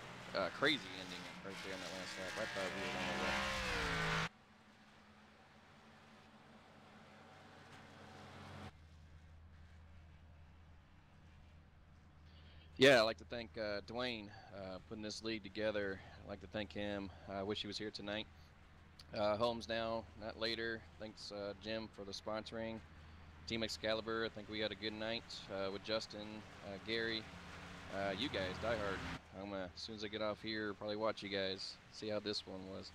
Crazy ending right there in that last lap. I thought we were going to win. Yeah, I'd like to thank Dwayne putting this league together. I'd like to thank him. I wish he was here tonight. Holmes now, not later. Thanks Jim for the sponsoring. Team Excalibur, I think we had a good night with Justin, Gary, you guys, Die Hard. I'm gonna, as soon as I get off here, probably watch you guys, see how this one was.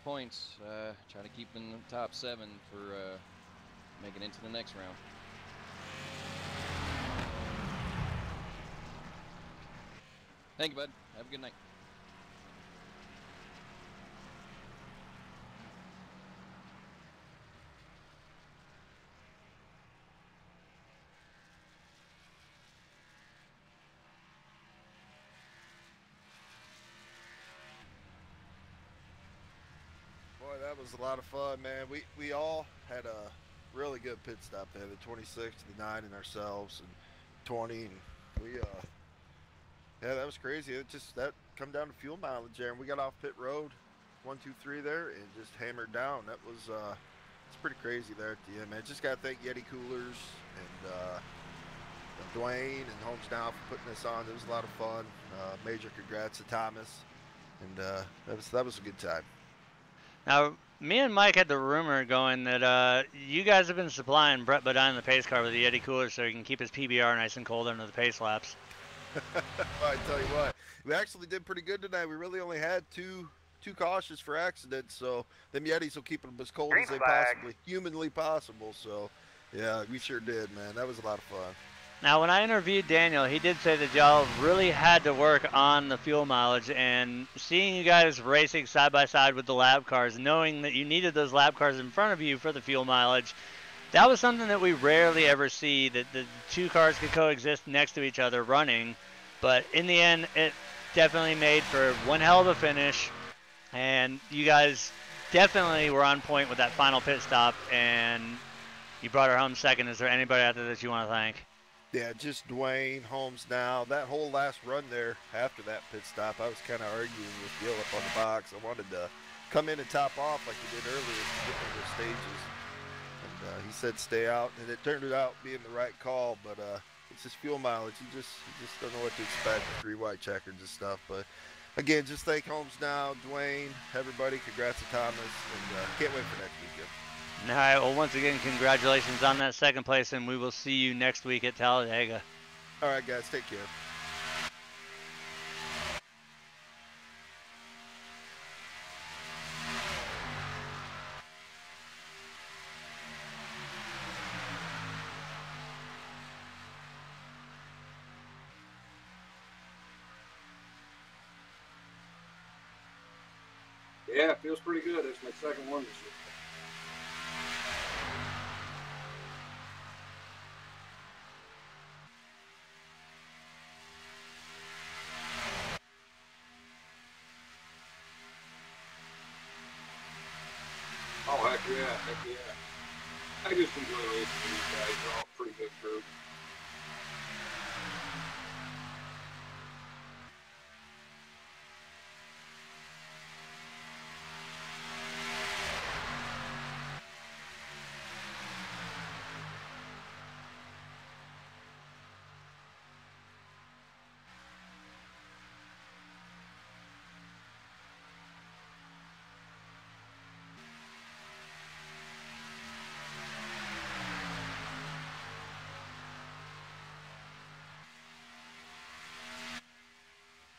Points. Try to keep in the top 7 for making it into the next round. Thank you, bud. Have a good night. Boy, that was a lot of fun, man. We all had a really good pit stop there. The 26, the 9, and ourselves, and 20, and we yeah, that was crazy. It just that come down to fuel mileage there, and we got off pit road, 1, 2, 3 there, and just hammered down. That was it's pretty crazy there at the end, man. Just gotta thank Yeti Coolers and Dwayne and Holmes now for putting this on. It was a lot of fun. Major congrats to Thomas, and that was a good time. Now, me and Mike had the rumor going that you guys have been supplying Brett Bodine the pace car with the Yeti cooler so he can keep his PBR nice and cold under the pace laps. I tell you what, we actually did pretty good tonight. We really only had two cautions for accidents, so them Yetis will keep them as cold as they possibly humanly possible. So, yeah, we sure did, man. That was a lot of fun. Now, when I interviewed Daniel, he did say that y'all really had to work on the fuel mileage, and seeing you guys racing side by side with the lab cars, knowing that you needed those lab cars in front of you for the fuel mileage, that was something that we rarely ever see, that the two cars could coexist next to each other running. But in the end, it definitely made for one hell of a finish. And you guys definitely were on point with that final pit stop, and you brought her home second. Is there anybody out there that you want to thank? Yeah, just Dwayne, Holmes now. That whole last run there after that pit stop, I was kind of arguing with Gil up on the box. I wanted to come in and top off like we did earlier and get into the stages. And he said stay out, and it turned out being the right call, but it's just fuel mileage. You just don't know what to expect with 3 white checkers and stuff. But again, just thank Holmes now, Dwayne, everybody. Congrats to Thomas, and can't wait for next weekend. All right, well, once again, congratulations on that second place, and we will see you next week at Talladega. All right, guys, take care. Yeah, it feels pretty good. It's my second one this year. Oh, heck yeah, heck yeah. I just enjoy racing with these guys. They're all a pretty good crew.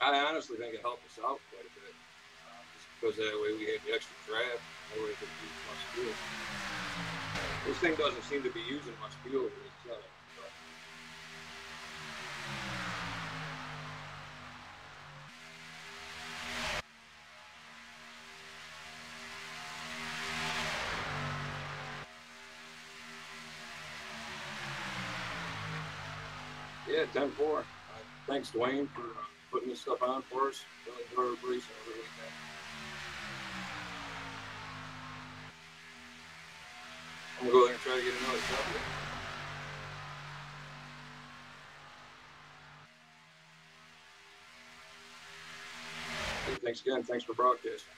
I honestly think it helped us out quite a bit. Just because that way we had the extra draft, that way we could use much fuel. This thing doesn't seem to be using much fuel with this setup. Yeah, 10-4. Thanks, Dwayne, for putting this stuff on for us. Really enjoy racing every weekend. I'm going to go there and try to get another W. Hey, thanks again. Thanks for broadcasting.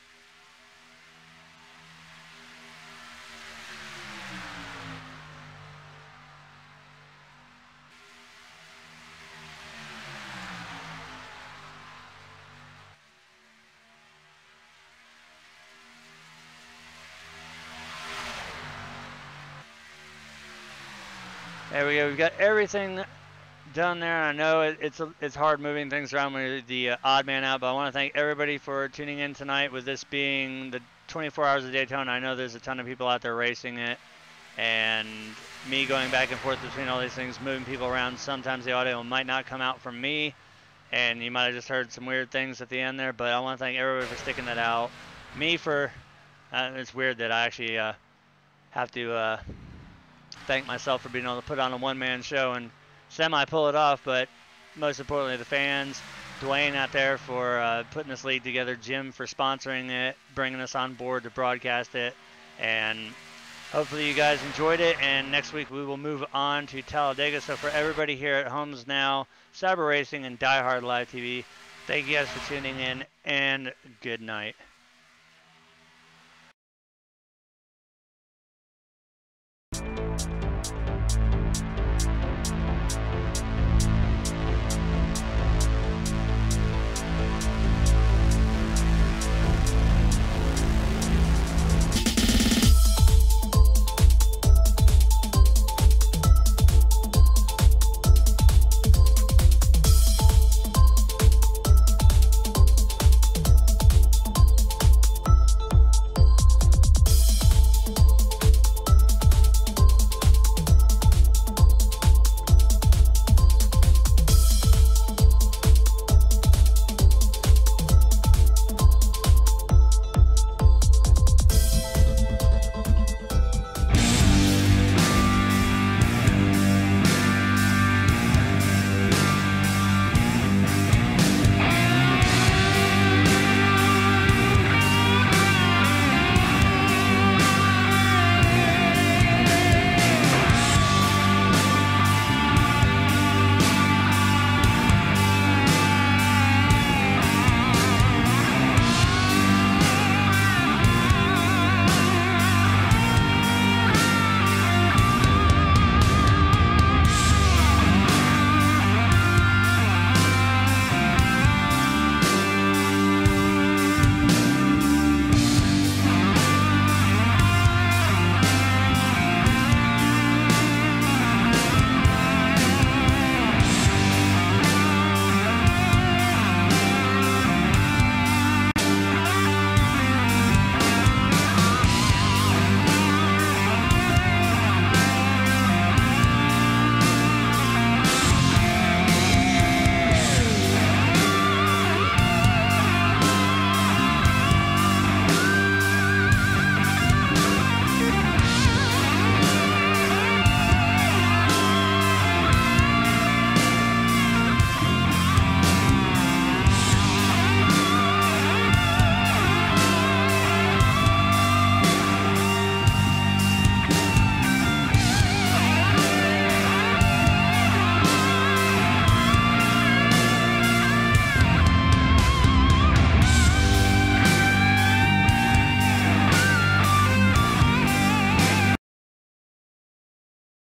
There we go. We've got everything done there. I know it's hard moving things around when you're the odd man out, but I want to thank everybody for tuning in tonight. With this being the 24 hours of Daytona, I know there's a ton of people out there racing it, and me going back and forth between all these things, moving people around. Sometimes the audio might not come out from me, and you might have just heard some weird things at the end there, but I want to thank everybody for sticking that out. Me for, it's weird that I actually have to thank myself for being able to put on a one-man show and semi-pull it off, but most importantly, the fans, Dwayne out there for putting this league together, Jim for sponsoring it, bringing us on board to broadcast it, and hopefully you guys enjoyed it, and next week we will move on to Talladega. So for everybody here at Homes Now, Cyber Racing, and Die Hard Live TV, thank you guys for tuning in, and good night.